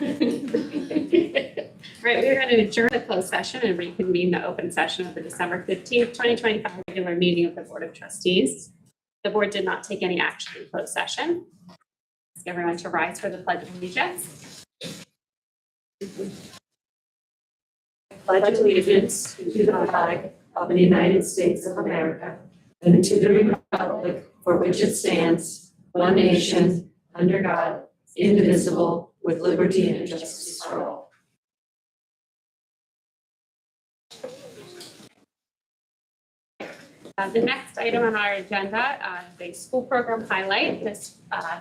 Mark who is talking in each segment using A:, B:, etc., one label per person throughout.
A: Right, we're going to adjourn the closed session and reconvene the open session of the December 15th, 2025 regular meeting of the Board of Trustees. The board did not take any action in closed session. Ask everyone to rise for the Pledge of Allegiance.
B: Pledge allegiance to the flag of the United States of America and to the republic for which it stands, one nation, under God, indivisible, with liberty and justice for all.
A: The next item on our agenda is a school program highlight. This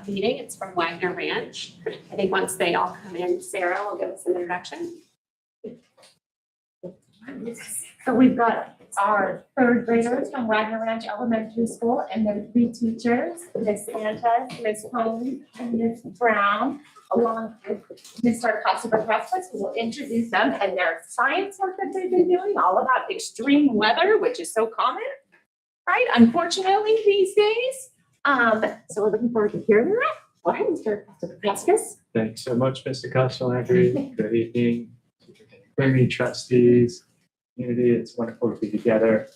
A: meeting, it's from Wagner Ranch. I think once they all come in, Sarah will give us an introduction.
C: So we've got our third graders from Wagner Ranch Elementary School and their three teachers, Ms. Sanchez, Ms. Holmes, and Ms. Brown, along with Mr. Acosta-Brasquez, who will introduce them and their science work that they've been doing, all about extreme weather, which is so common, right? Unfortunately, these days. So we're looking forward to hearing that. Go ahead, Mr. Acosta-Brasquez.
D: Thanks so much, Mr. Castellandri. Good evening, committee trustees, community. It's wonderful to be together.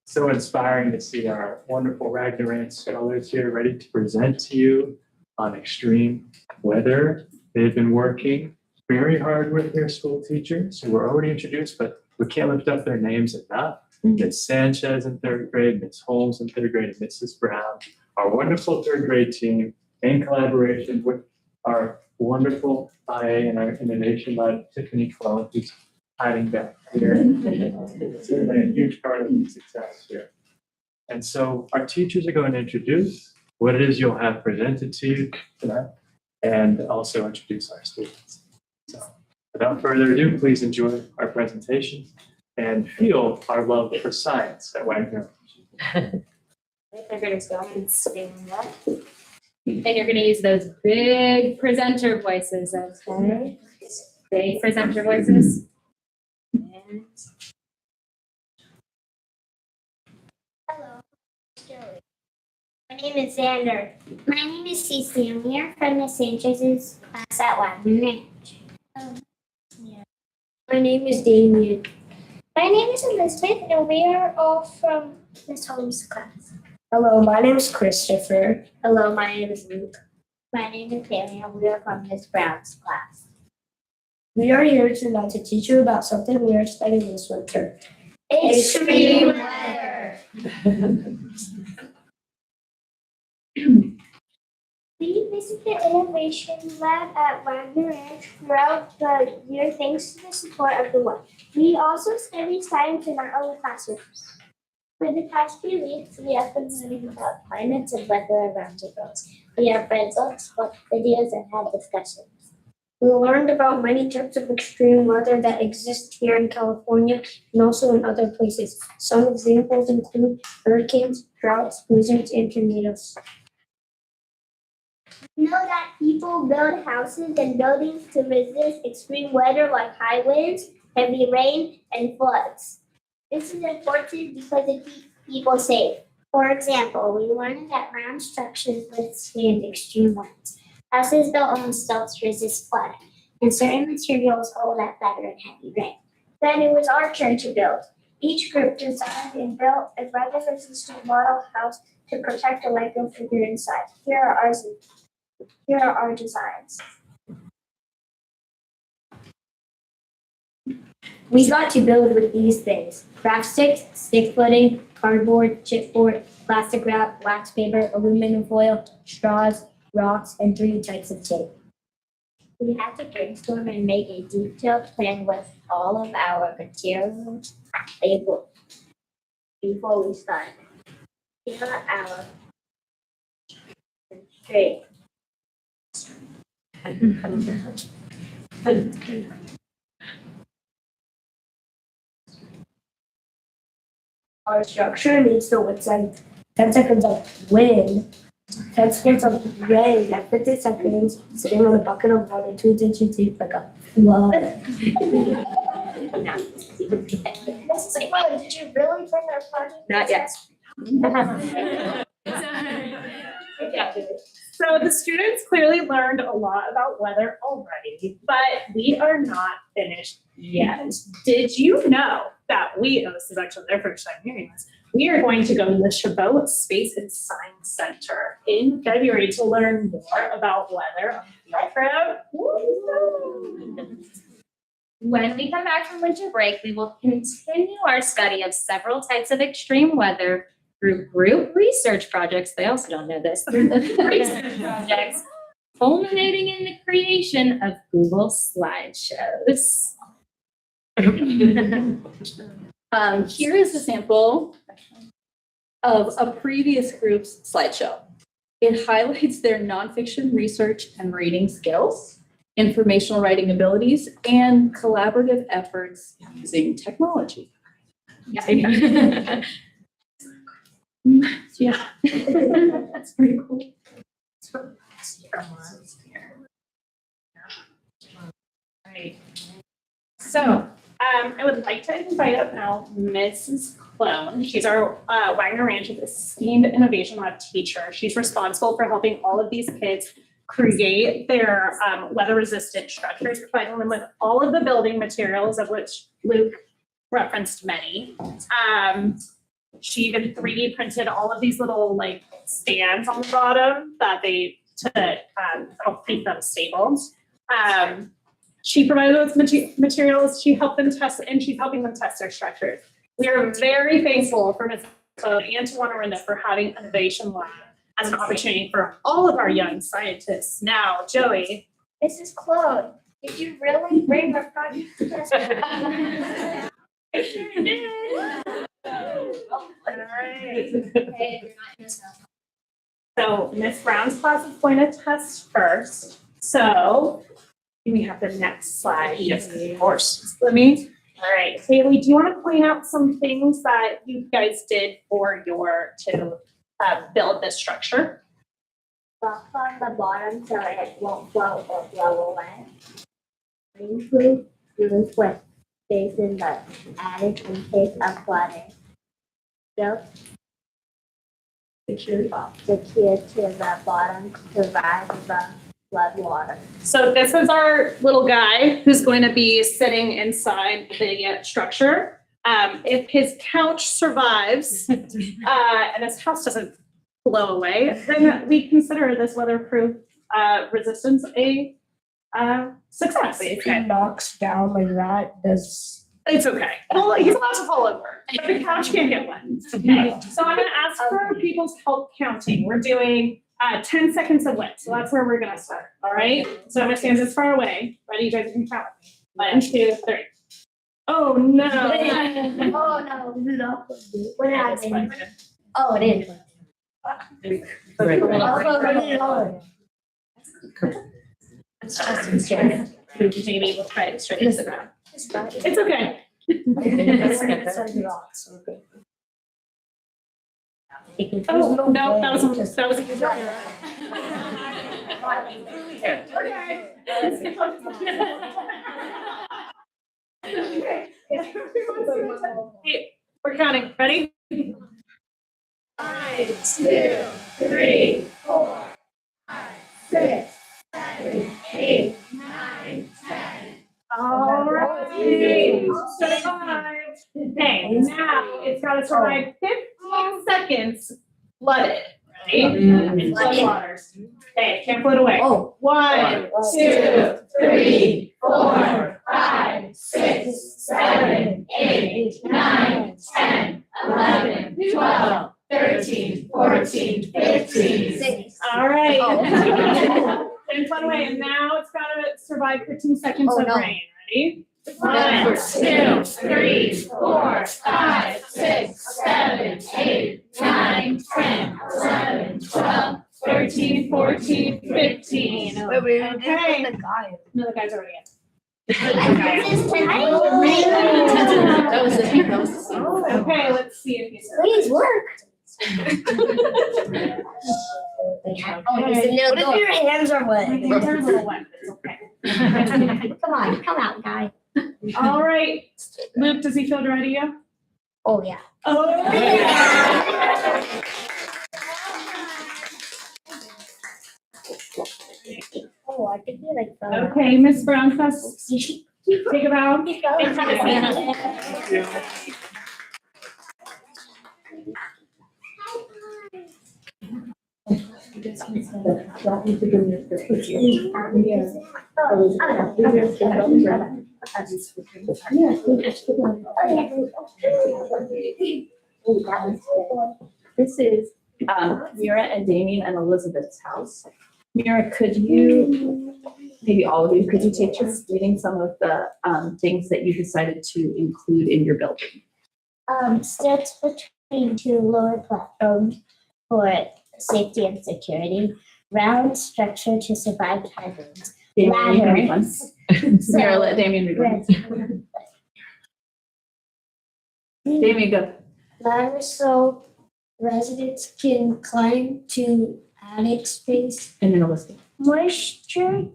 D: So inspiring to see our wonderful Wagner Ranch scholars here ready to present to you on extreme weather. They've been working very hard with their school teachers who were already introduced, but we can't lift up their names enough. Ms. Sanchez in third grade, Ms. Holmes in third grade, and Mrs. Brown, our wonderful third grade team in collaboration with our wonderful IA and our innovation lab, Tiffany Clone, who's hiding back here. It's certainly a huge part of the success here. And so our teachers are going to introduce what it is you'll have presented to you tonight and also introduce our students. So without further ado, please enjoy our presentation and feel our love for science at Wagner.
A: They're going to go and stand up. And you're going to use those big presenter voices, okay? Big presenter voices. And
E: Hello, Joey. My name is Xander. My name is Cece, and we are from Miss Sanchez's class at Wagner Ranch. My name is Damien. My name is Elizabeth, and we are all from Miss Holmes' class.
F: Hello, my name is Christopher.
E: Hello, my name is Luke. My name is Haley, and we are from Miss Brown's class.
F: We are here tonight to teach you about something we are studying this winter.
E: Extreme weather. We visit the Innovation Lab at Wagner Ranch throughout the year thanks to the support of the WAC. We also study science in our own classrooms. For the past few weeks, we have been learning about climates and weather around the world. We have read books, watched videos, and had discussions.
F: We learned about many types of extreme weather that exist here in California and also in other places. Some examples include hurricanes, droughts, blizzards, and tornadoes.
E: We know that people build houses and buildings to resist extreme weather like high winds, heavy rain, and floods. This is important because it keeps people safe. For example, we learned that round structures withstand extreme winds. Houses built on stilts resist flooding, and certain materials hold up better in heavy rain.
F: Then it was our turn to build. Each group designed and built a weather-resistant model house to protect the Lego figure inside. Here are our designs. We got to build with these things: craft sticks, stick footing, cardboard, chipboard, plastic wrap, wax paper, aluminum foil, straws, rocks, and 3 types of tape.
E: We had to brainstorm and make a detailed plan with all of our materials labeled before we started. Here are our straight.
F: Our structure needs to withstand 10 seconds of wind, 10 seconds of rain, and 50 seconds sitting on a bucket of water 2 inches deep like a flood.
E: Mrs. Flood, did you really bring our project?
C: Not yet.
A: Good job.
G: So the students clearly learned a lot about weather already, but we are not finished yet. Did you know that this is actually their first time hearing this, we are going to go to the Chabot Space and Science Center in February to learn more about weather on the field trip.
C: When we come back from winter break, we will continue our study of several types of extreme weather through group research projects. They also don't know this. Through the research projects, culminating in the creation of Google slideshows.
H: Here is a sample of a previous group's slideshow. It highlights their nonfiction research and reading skills, informational writing abilities, and collaborative efforts using technology.
C: Yeah.
H: Yeah. That's pretty cool.
G: Right. So, I would like to invite up now Mrs. Clone. She's our Wagner Ranch's esteemed Innovation Lab teacher. She's responsible for helping all of these kids create their weather-resistant structures, providing them with all of the building materials, of which Luke referenced many. She even 3D printed all of these little like stands on the bottom that to help keep them stable. She provided those materials, she helped them test, and she's helping them test their structures. We are very thankful for Ms. Code and to Orinda for having Innovation Lab as an opportunity for all of our young scientists. Now, Joey.
E: Mrs. Claude, did you really bring the project to us?
G: I sure did. All right. So Ms. Brown's class is going to test first. So we have the next slide. Yes, of course. All right, Haley, do you want to point out some things that you guys did to build this structure?
E: Rock on the bottom so it won't float or blow away. Rainproof roof with space in the attic in case of flooding. Built secure to the bottom to survive the flood water.
G: So this is our little guy who's going to be sitting inside the structure. If his couch survives and his house doesn't blow away, then we consider this weatherproof resistance a success.
F: If he knocks down like that,
G: It's okay. Well, he's allowed to fall over, but the couch can't get wet. Okay, so I'm gonna ask for people's help counting. We're doing 10 seconds of wet, so that's where we're gonna start, all right? So I'm gonna stand this far away. Ready, you guys can count with me. 1, 2, 3. Oh, no.
E: Oh no. What happened? Oh, it is.
G: Maybe we'll try it straight to the ground. It's okay. Oh, no, that was a good one. Okay, we're counting. Ready? 1, 2, 3, 4, 5, 6, 7, 8, 9, 10. All right. Okay, now it's got to survive 15 seconds flooded. Ready? In flood waters. Okay, can't float away. 1, 2, 3, 4, 5, 6, 7, 8, 9, 10, 11, 12, 13, 14, 15. All right. Didn't float away, and now it's got to survive 15 seconds of rain. Ready? 1, 2, 3, 4, 5, 6, 7, 8, 9, 10, 11, 12, 13, 14, 15. Okay. No, the guy's already in.
H: That was the
G: Okay, let's see if he's.
E: Please work.
F: What if your hands are wet?
G: They're a little wet, but it's okay.
E: Come on, come out, guy.
G: All right. Luke, does he feel ready yet?
E: Oh yeah.
G: Oh, yeah.
F: Oh, I could be like.
G: Okay, Ms. Brown, take a bow.
H: This is Mira and Damien and Elizabeth's house. Mira, could you, maybe all of you, could you take turns reading some of the things that you decided to include in your building?
E: Steps between two lower platforms for safety and security. Round structure to survive high winds.
H: Damien, you can read one. Mira, let Damien read one. Damien, go.
F: Ladder so residents can climb to attic space.
H: And then Elizabeth.
E: Moisture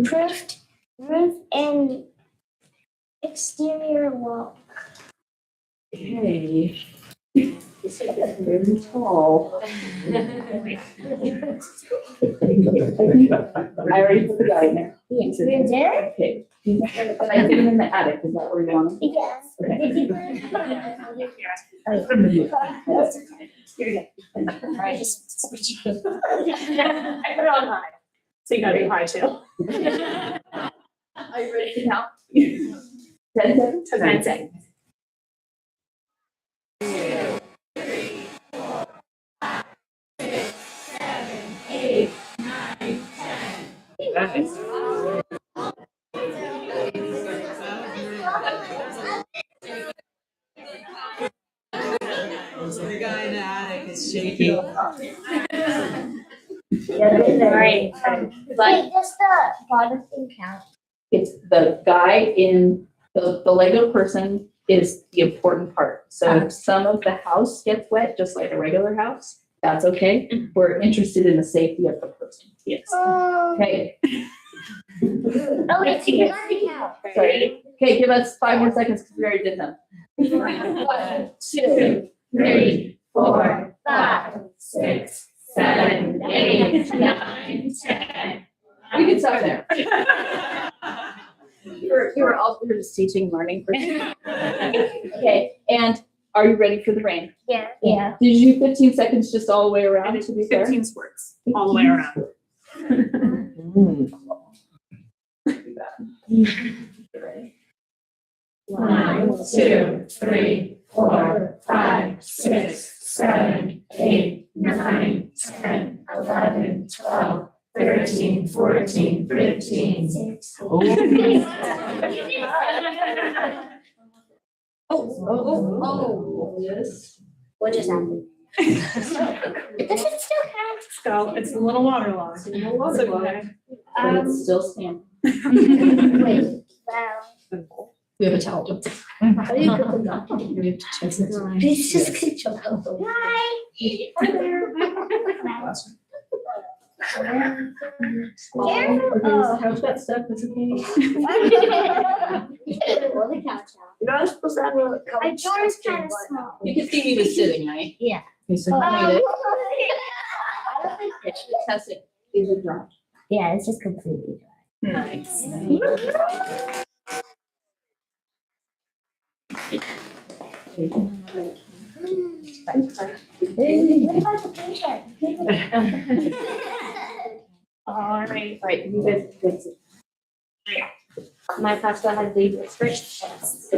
E: proofed roof and exterior wall.
H: Okay. This is very tall. I already put the guy in there.
E: You did?
H: Okay. But I did him in the attic, is that where you want him?
E: Yes.
H: Okay.
E: Did you put it?
G: Alright. I put it on high. So you gotta be high too.
H: Are you ready to count? 10 seconds?
G: 10 seconds.
D: Nice.
B: The guy in the attic is shaking.
H: Alright.
E: Wait, does the bottom thing count?
H: It's the guy in, the Lego person is the important part. So if some of the house gets wet, just like a regular house, that's okay. We're interested in the safety of the person.
G: Yes.
H: Okay,
E: Oh, it's doesn't count.
H: sorry. Okay, give us 5 more seconds because we already did them. 1, 2, 3, 4, 5, 6, 7, 8, 9, 10. We can stop there. You were all, we were just teaching, learning. Okay, and are you ready for the rain?
E: Yeah. Yeah.
H: Did you do 15 seconds just all the way around,
G: And
H: to be fair?
G: 15 squirts all the way around.
B: One, two, three, 4, 5, 6, 7, 8, 9, 10, 11, 12, 13, 14, 15.
H: Yes.
E: What just happened? Does it still count?
G: So it's a little waterlogged. It's okay.
H: But it's still standing.
E: Wait, wow.
H: We have a towel.
F: How do you cook them up? It's just control.
E: Hi.
H: How's that stuff? Is it okay?
F: You're not supposed to have a.
E: My door is kind of small.
H: You can see me was sitting, right?
E: Yeah.
H: Okay, so clean it. Test it. Is it dry?
E: Yeah, it's just completely dry.
H: Nice.
E: What about the patient?
G: All right.
H: Right, you guys fix it.
F: My pasta has the restrictions.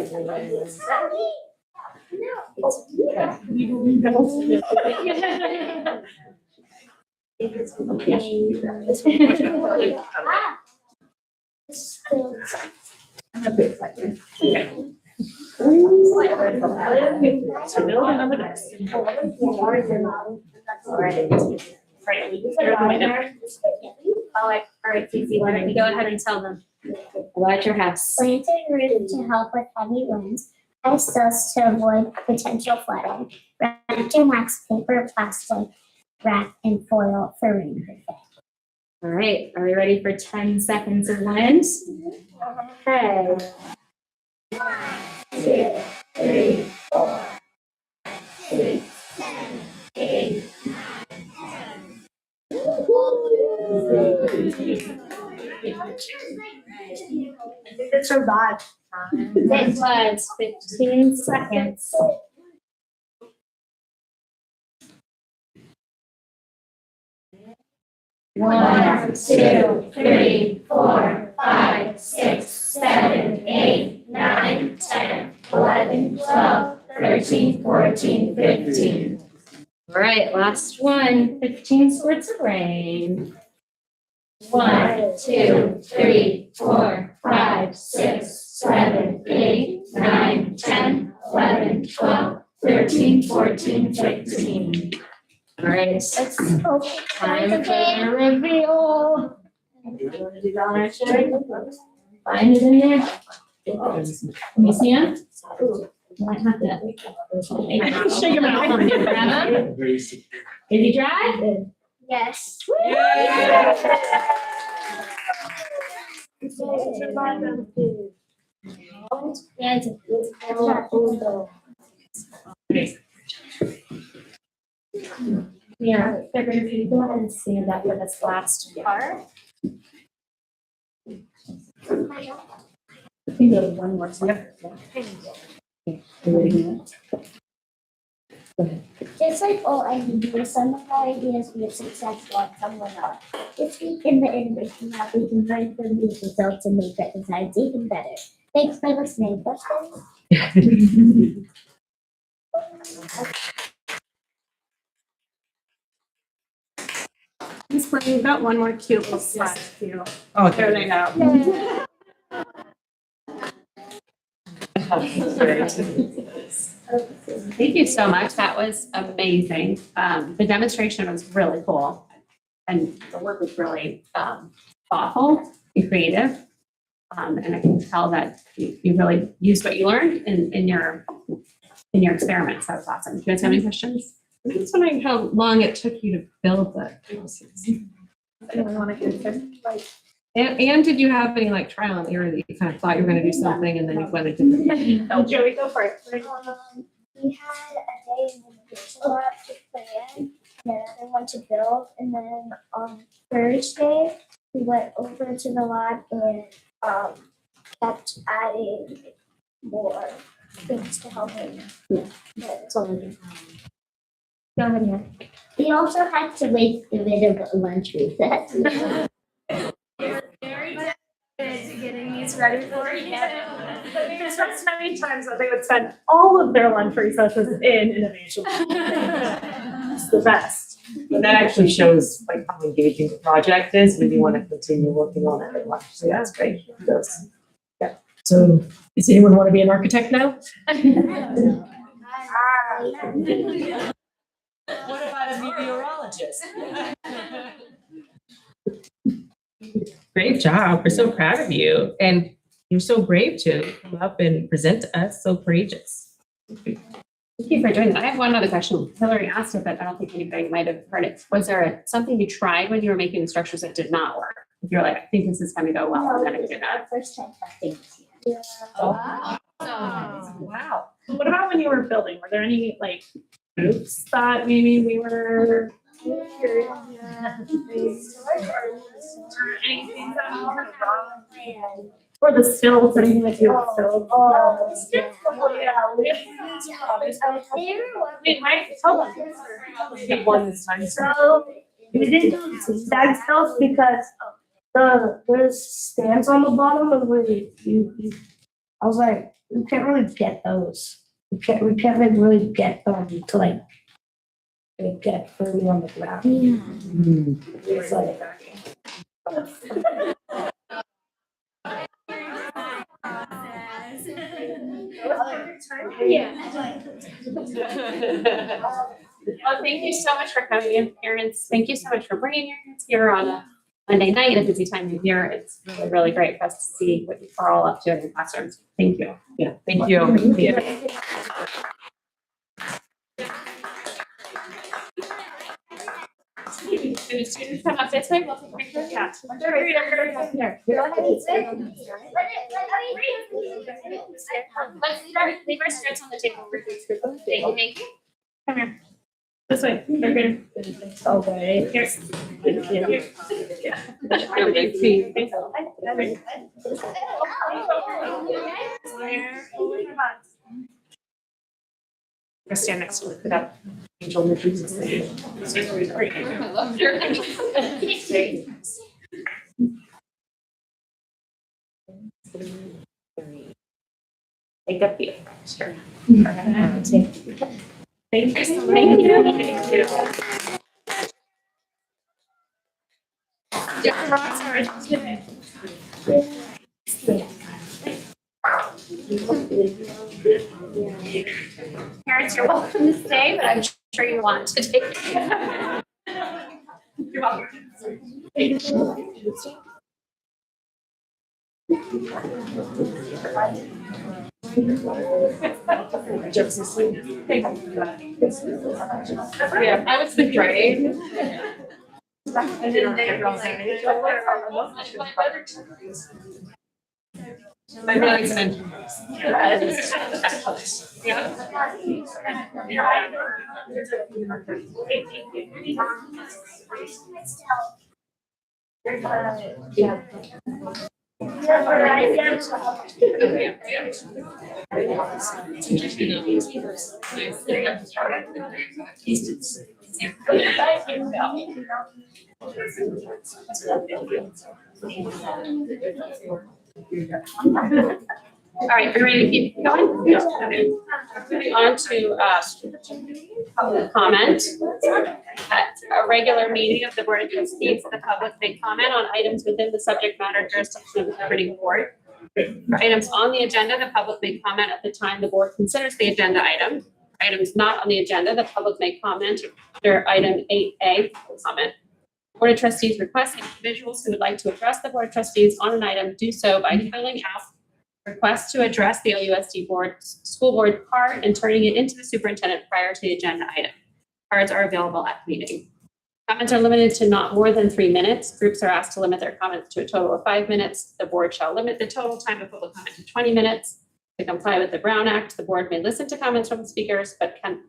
E: Ah. Still.
H: I'm a bit excited.
G: So build another desk.
A: All right, Cece, why don't you go ahead and tell them about your house?
E: Planted roof to help with heavy winds. Ice dust to avoid potential flooding. Wrapped in wax paper, plastic, wrap, and foil for rain.
A: All right, are we ready for 10 seconds of wind? Okay.
E: 2, 3, 4, 6, 7, 8, 9, 10.
F: It's so bad.
A: It was 15 seconds.
E: One, two, three, 4, 5, 6, 7, 8, 9, 10, 11, 12, 13, 14, 15.
A: All right, last one, 15 squirts of rain.
E: 1, 2, 3, 4, 5, 6, 7, 8, 9, 10, 11, 12, 13, 14, 15.
A: All right,
E: Let's
A: time for the reveal. You wanna do that on our show? Find it in there. Can you see him? Might have to.
G: Shake him out.
A: Grab him. Is he dry?
E: Yes.
C: Yeah, figured if you go ahead and stand up for this last part.
H: I think there's one more step.
E: Just like all ideas, some of our ideas we are successful and some were not. This week in the innovation lab, we can learn from these results and make our designs even better. Thanks for listening. Questions?
G: Miss Blaine, we've got one more cute little slide for you.
I: Oh,
G: There they go.
A: Thank you so much. That was amazing. The demonstration was really cool. And the work was really thoughtful and creative. And I can tell that you really used what you learned in your experiments. That was awesome. Do you guys have any questions?
I: I'm just wondering how long it took you to build that.
G: Anyone want to answer?
I: And did you have any like trial and error that you kind of thought you were gonna do something and then you went and did it?
G: Oh, Joey, go for it.
E: We had a day in the innovation lab to plan and another one to build. And then on Thursday, we went over to the lab and kept adding more things to help him. Yeah, that's all I did.
C: Go ahead, yeah.
E: We also had to wait a bit of a lunch recess.
G: Very dedicated to getting these ready for you. But we spent so many times that they would spend all of their lunch recesses in innovation. It's the best.
J: And that actually shows like how engaging the project is when you want to continue working on it at lunch. So that's great. Those. Yeah.
I: So does anyone want to be an architect now?
J: What about a meteorologist?
I: Great job. We're so proud of you. And you're so brave to come up and present to us, so courageous.
A: Thank you for doing that. I have one other question. Hillary asked it, but I don't think anybody might have heard it. Was there something you tried when you were making the structures that did not work? If you're like, I think this is gonna go well, and then it did not.
E: First time testing this year.
A: Wow.
G: What about when you were building? Were there any like groups that maybe we were? Or anything that we were wrong? Or the stills, anything that you were stills? We might tell them.
J: Get one this time.
F: So we didn't do zigzag stills because there's stands on the bottom and I was like, we can't really get those. We can't like really get them to like get firmly on the ground. It's like
A: Well, thank you so much for coming in, parents. Thank you so much for bringing your kids here on a Monday night, a busy time of year. It's really, really great for us to see what you are all up to in your classrooms. Thank you.
J: Yeah, thank you.
A: Can the students come up this way? We'll take pictures.
G: Yeah.
A: Let's leave our skirts on the table. Thank you. Come here.
G: This way, they're good.
F: Okay.
G: Here's. Go stand next to that. Angel Mitchell's name. Take a few. Sure. Thank you so much. Thank you.
A: Parents, you're welcome to stay, but I'm sure you want to take. You're welcome.
G: Yeah, I was the grade. And then they were my brother's an engineer.
A: All right, are you ready to keep going? Yeah. Okay. Moving on to public comment. At a regular meeting of the Board of Trustees, the public may comment on items within the subject matter jurisdiction of the governing board. For items on the agenda, the public may comment at the time the board considers the agenda item. For items not on the agenda, the public may comment under item 8A, comment. Board of Trustees request individuals who would like to address the Board of Trustees on an item do so by filling out request to address the LUSD board, school board card and turning it into the superintendent prior to the agenda item. Cards are available at the meeting. Comments are limited to not more than 3 minutes. Groups are asked to limit their comments to a total of 5 minutes. The board shall limit the total time of public comment to 20 minutes. To comply with the Brown Act, the board may listen to comments from the speakers, but can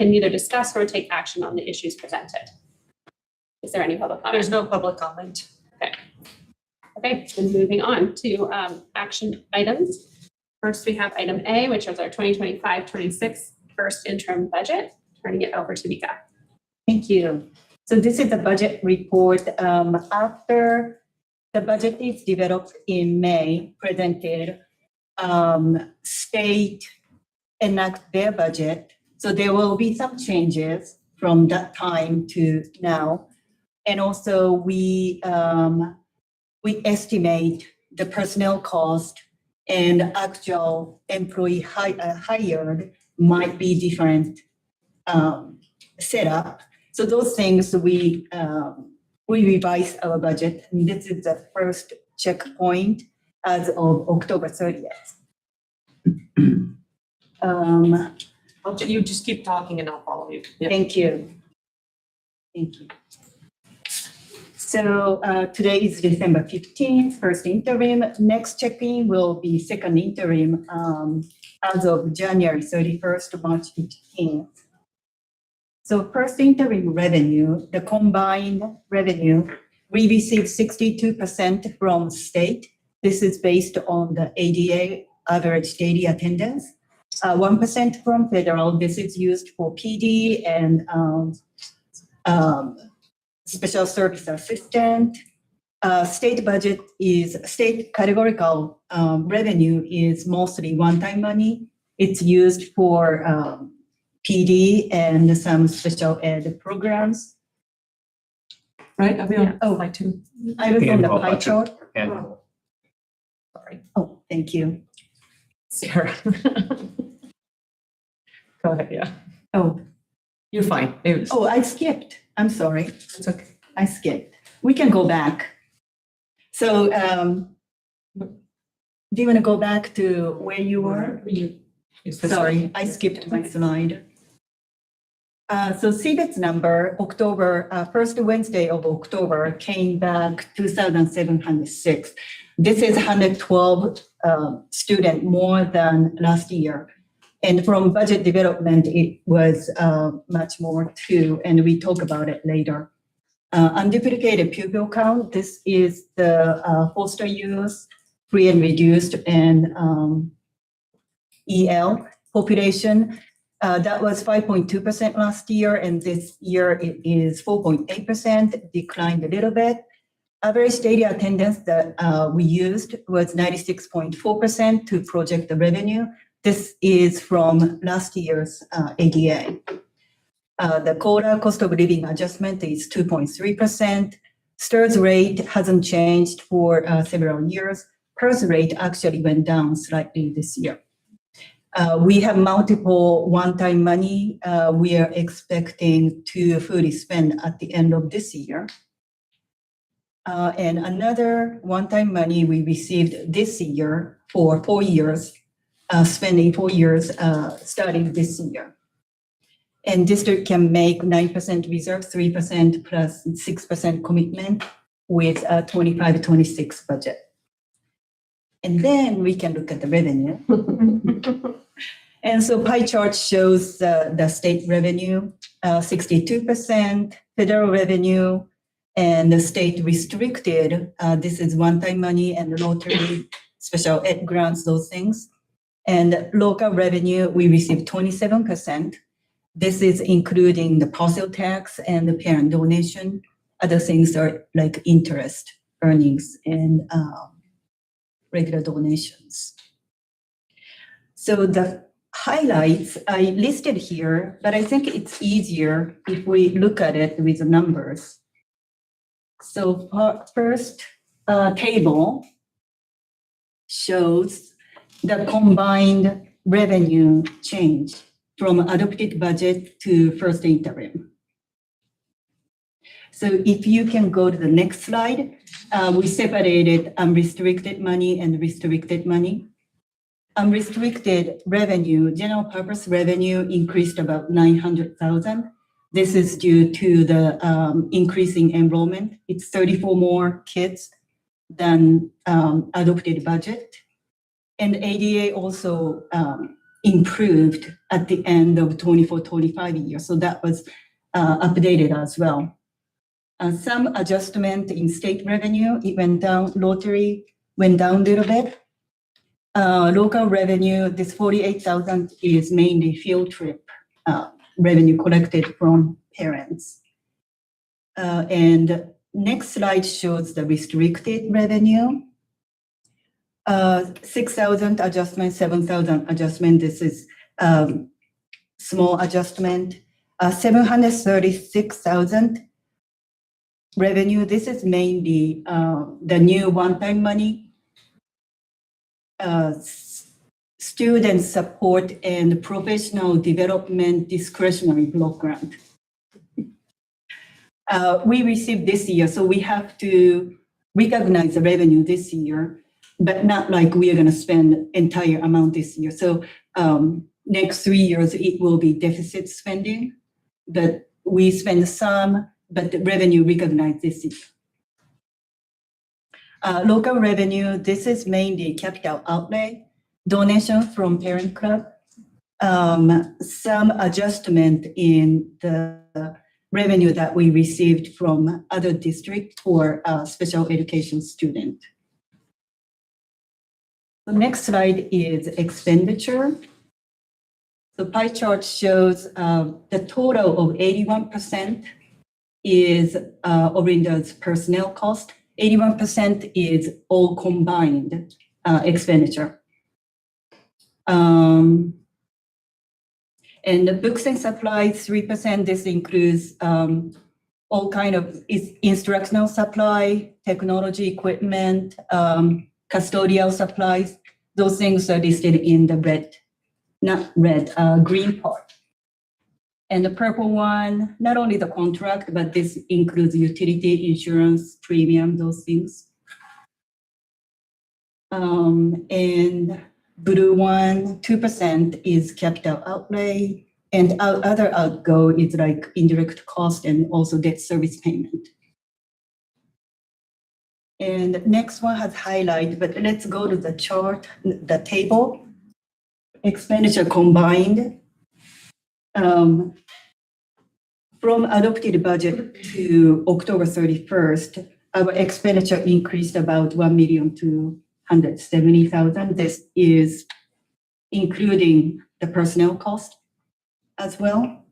A: neither discuss nor take action on the issues presented. Is there any public comment?
J: There's no public comment.
A: Okay, and moving on to action items. First, we have item A, which is our 2025-26 first interim budget. Turning it over to Mika.
K: Thank you. So this is the budget report. After the budget is developed in May, presented, state enact their budget. So there will be some changes from that time to now. And also we estimate the personnel cost and actual employee hired might be different setup. So those things we revise our budget. And this is the first checkpoint as of October 30th.
J: You just keep talking and I'll follow you. Yeah.
K: Thank you. Thank you. So today is December 15th, first interim. Next check-in will be second interim as of January 31st, March 15th. So first interim revenue, the combined revenue, we received 62% from state. This is based on the ADA, average daily attendance. 1% from federal. This is used for PD and special service assistant. State budget is, state categorical revenue is mostly one-time money. It's used for PD and some special ed programs.
J: Right, I'll be on.
K: Oh,
J: Like two.
K: I was on the pie chart.
D: And
J: Sorry,
K: Oh, thank you.
J: Sarah. Go ahead, yeah.
K: Oh,
J: You're fine.
K: I skipped. I'm sorry.
J: It's okay.
K: I skipped. We can go back. So do you want to go back to where you were? Sorry, I skipped my slide. So CBET's number, October, first Wednesday of October came back 2,706. This is 112 student more than last year. And from budget development, it was much more too, and we talk about it later. Unduplicated pupil count, this is the foster youth, free and reduced, and EL population. That was 5.2% last year, and this year it is 4.8%, declined a little bit. Average daily attendance that we used was 96.4% to project the revenue. This is from last year's ADA. The quota cost of living adjustment is 2.3%. STIRS rate hasn't changed for several years. PERS rate actually went down slightly this year. We have multiple one-time money we are expecting to fully spend at the end of this year. And another one-time money we received this year for 4 years, spending 4 years starting this year. And district can make 9% reserve, 3% plus 6% commitment with a 25-26 budget. And then we can look at the revenue. And so pie chart shows the state revenue, 62%, federal revenue, and the state restricted. This is one-time money and lottery, special ed grants, those things. And local revenue, we received 27%. This is including the parcel tax and the parent donation. Other things are like interest, earnings, and regular donations. So the highlights I listed here, but I think it's easier if we look at it with the numbers. So first table shows the combined revenue change from adopted budget to first interim. So if you can go to the next slide, we separated unrestricted money and restricted money. Unrestricted revenue, general purpose revenue increased about 900,000. This is due to the increasing enrollment. It's 34 more kids than adopted budget. And ADA also improved at the end of 24-25 year. So that was updated as well. Some adjustment in state revenue, it went down, lottery went down a little bit. Local revenue, this 48,000 is mainly field trip revenue collected from parents. And next slide shows the restricted revenue. 6,000 adjustment, 7,000 adjustment. This is small adjustment. 736,000 revenue. This is mainly the new one-time money. Student support and professional development discretionary block grant. We received this year, so we have to recognize the revenue this year, but not like we are going to spend entire amount this year. So next 3 years, it will be deficit spending, but we spend some, but the revenue recognized this year. Local revenue, this is mainly capital outlay, donation from parent club, some adjustment in the revenue that we received from other district for special education student. The next slide is expenditure. The pie chart shows the total of 81% is Orinda's personnel cost. 81% is all combined expenditure. And the books and supplies, 3%, this includes all kind of instructional supply, technology equipment, custodial supplies. Those things are listed in the green part. And the purple one, not only the contract, but this includes utility, insurance, premium, those things. And blue one, 2% is capital outlay, and our other outgo is like indirect cost and also debt service payment. And next one has highlight, but let's go to the chart, the table. expenditure combined. From adopted budget to October 31st, our expenditure increased about 1,270,000. This is including the personnel cost as well.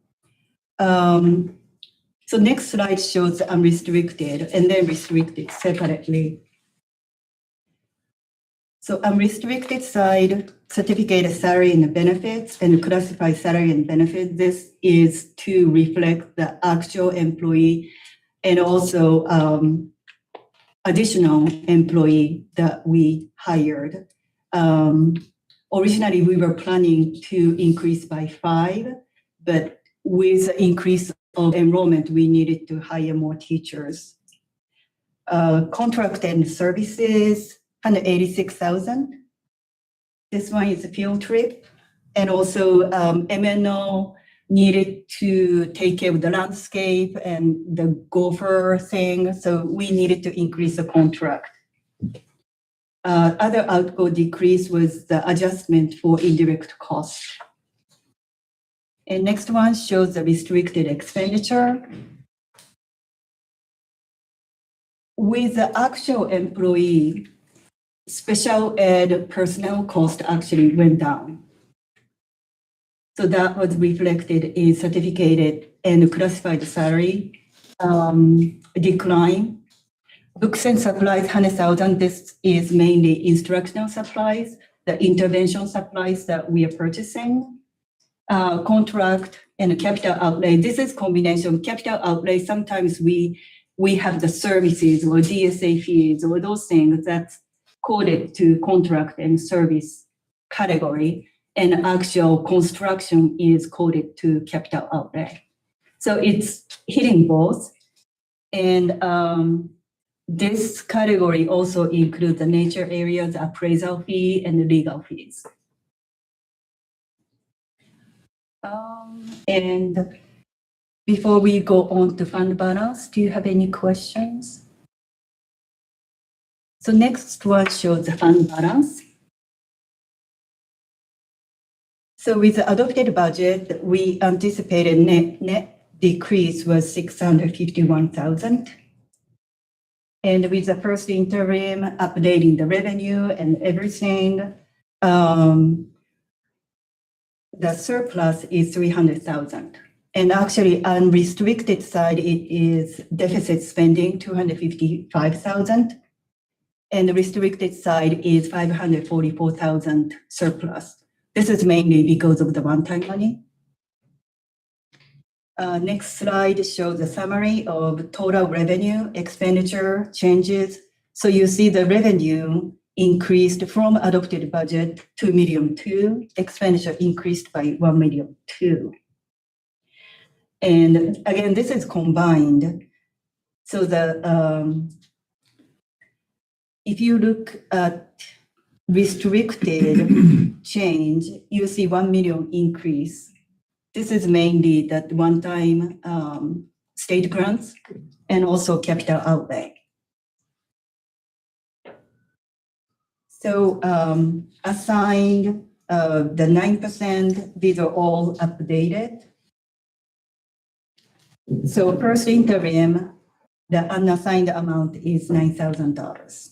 K: So next slide shows the unrestricted and then restricted separately. So unrestricted side, certificated salary and benefits and classified salary and benefits. This is to reflect the actual employee and also additional employee that we hired. Originally, we were planning to increase by 5, but with the increase of enrollment, we needed to hire more teachers. Contract and services, 186,000. This one is a field trip. And also MNO needed to take care of the landscape and the golfer thing. So we needed to increase the contract. Other outgo decrease was the adjustment for indirect costs. And next one shows the restricted expenditure. With the actual employee, special ed personnel cost actually went down. So that was reflected in certificated and classified salary decline. Books and supplies, 100,000. This is mainly instructional supplies, the intervention supplies that we are purchasing. Contract and capital outlay. This is combination. Capital outlay, sometimes we have the services or DSA fees or those things that's coded to contract and service category, and actual construction is coded to capital outlay. So it's hitting both. And this category also includes the nature areas, appraisal fee, and the legal fees. And before we go on to fund balance, do you have any questions? So next one shows the fund balance. So with the adopted budget, we anticipated net decrease was 651,000. And with the first interim updating the revenue and everything, the surplus is 300,000. And actually unrestricted side, it is deficit spending 255,000. And the restricted side is 544,000 surplus. This is mainly because of the one-time money. Next slide shows a summary of total revenue, expenditure, changes. So you see the revenue increased from adopted budget 2.2 million, expenditure increased by 1.2 million. And again, this is combined. So the if you look at restricted change, you see 1 million increase. This is mainly that one-time state grants and also capital outlay. So assigned the 9%, these are all updated. So first interim, the unassigned amount is $9,000.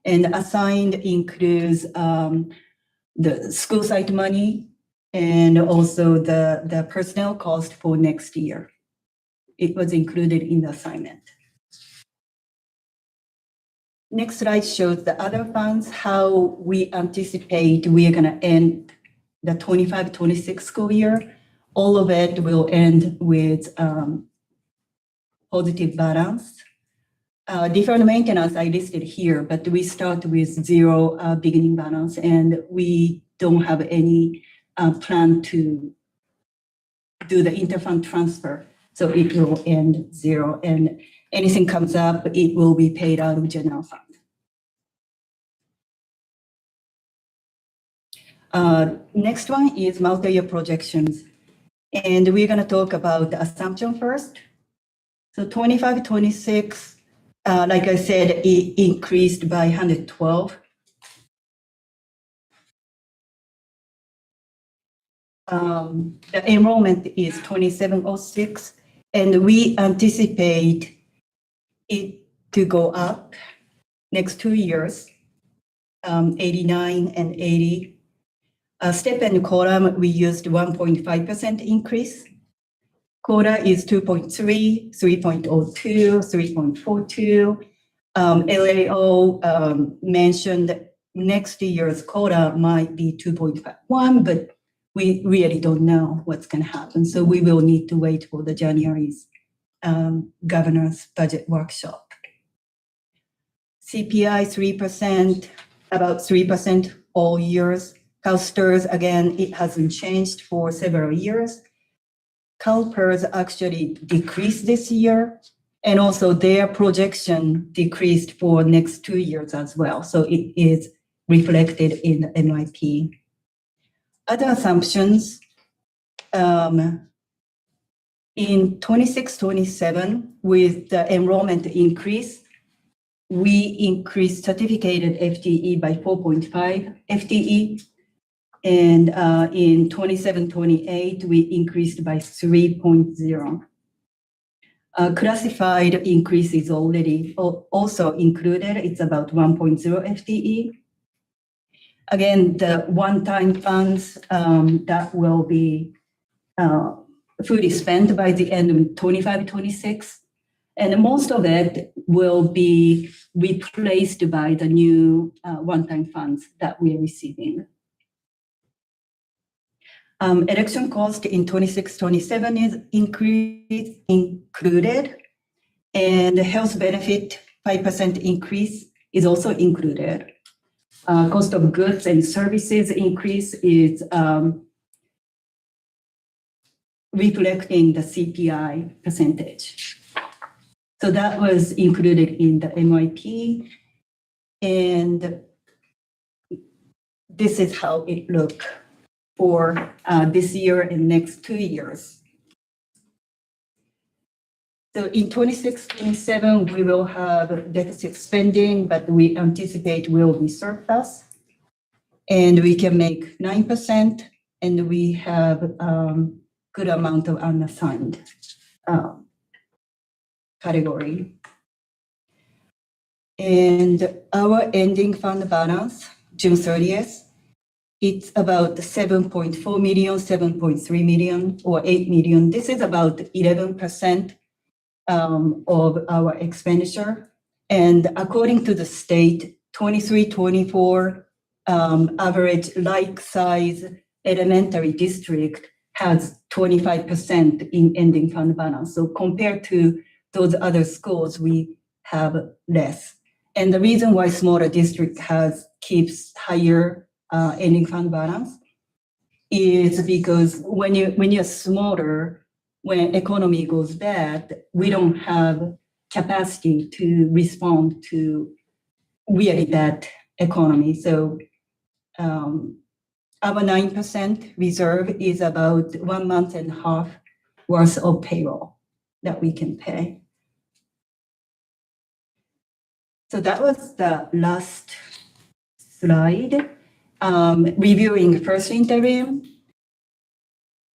K: And assigned includes the school site money and also the personnel cost for next year. It was included in the assignment. Next slide shows the other funds, how we anticipate we are gonna end the 25-26 school year. All of it will end with positive balance. Deferred maintenance I listed here, but we start with 0 beginning balance, and we don't have any plan to do the interfund transfer. So it will end 0, and anything comes up, it will be paid out of general fund. Next one is multi-year projections. And we're gonna talk about the assumption first. So 25-26, like I said, it increased by 112. The enrollment is 2706, and we anticipate it to go up next 2 years, 89 and 80. Step and column, we used 1.5% increase. Quota is 2.3, 3.02, 3.42. LAO mentioned next year's quota might be 2.51, but we really don't know what's going to happen. So we will need to wait for the January's governor's budget workshop. CPI 3%, about 3% all years. CalSTRS, again, it hasn't changed for several years. CalPERS actually decreased this year, and also their projection decreased for next 2 years as well. So it is reflected in the NYP. Other assumptions, in 26-27, with the enrollment increase, we increased certificated FTE by 4.5 FTE. And in 27-28, we increased by 3.0. Classified increase is already also included. It's about 1.0 FTE. Again, the one-time funds that will be fully spent by the end of 25-26. And most of it will be replaced by the new one-time funds that we are receiving. Election cost in 26-27 is included, and the health benefit 5% increase is also included. Cost of goods and services increase is reflecting the CPI percentage. So that was included in the NYP, and this is how it looked for this year and next 2 years. So in 26-27, we will have deficit spending, but we anticipate will be surplus. And we can make 9%, and we have good amount of unassigned category. And our ending fund balance, June 30th, it's about 7.4 million, 7.3 million, or 8 million. This is about 11% of our expenditure. And according to the state, 23-24 average like size elementary district has 25% in ending fund balance. So compared to those other schools, we have less. And the reason why smaller district keeps higher ending fund balance is because when you're smaller, when economy goes bad, we don't have capacity to respond to really bad economy. So our 9% reserve is about 1.5 months worth of payroll that we can pay. So that was the last slide. Reviewing first interim.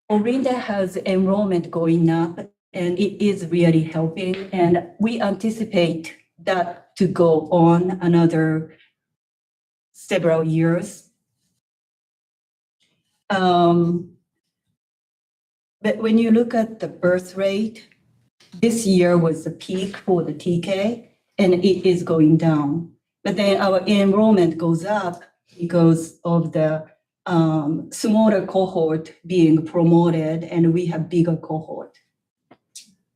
K: Orinda has enrollment going up, and it is really helping. And we anticipate that to go on another several years. But when you look at the birth rate, this year was the peak for the TK, and it is going down. But then our enrollment goes up because of the smaller cohort being promoted, and we have bigger cohort.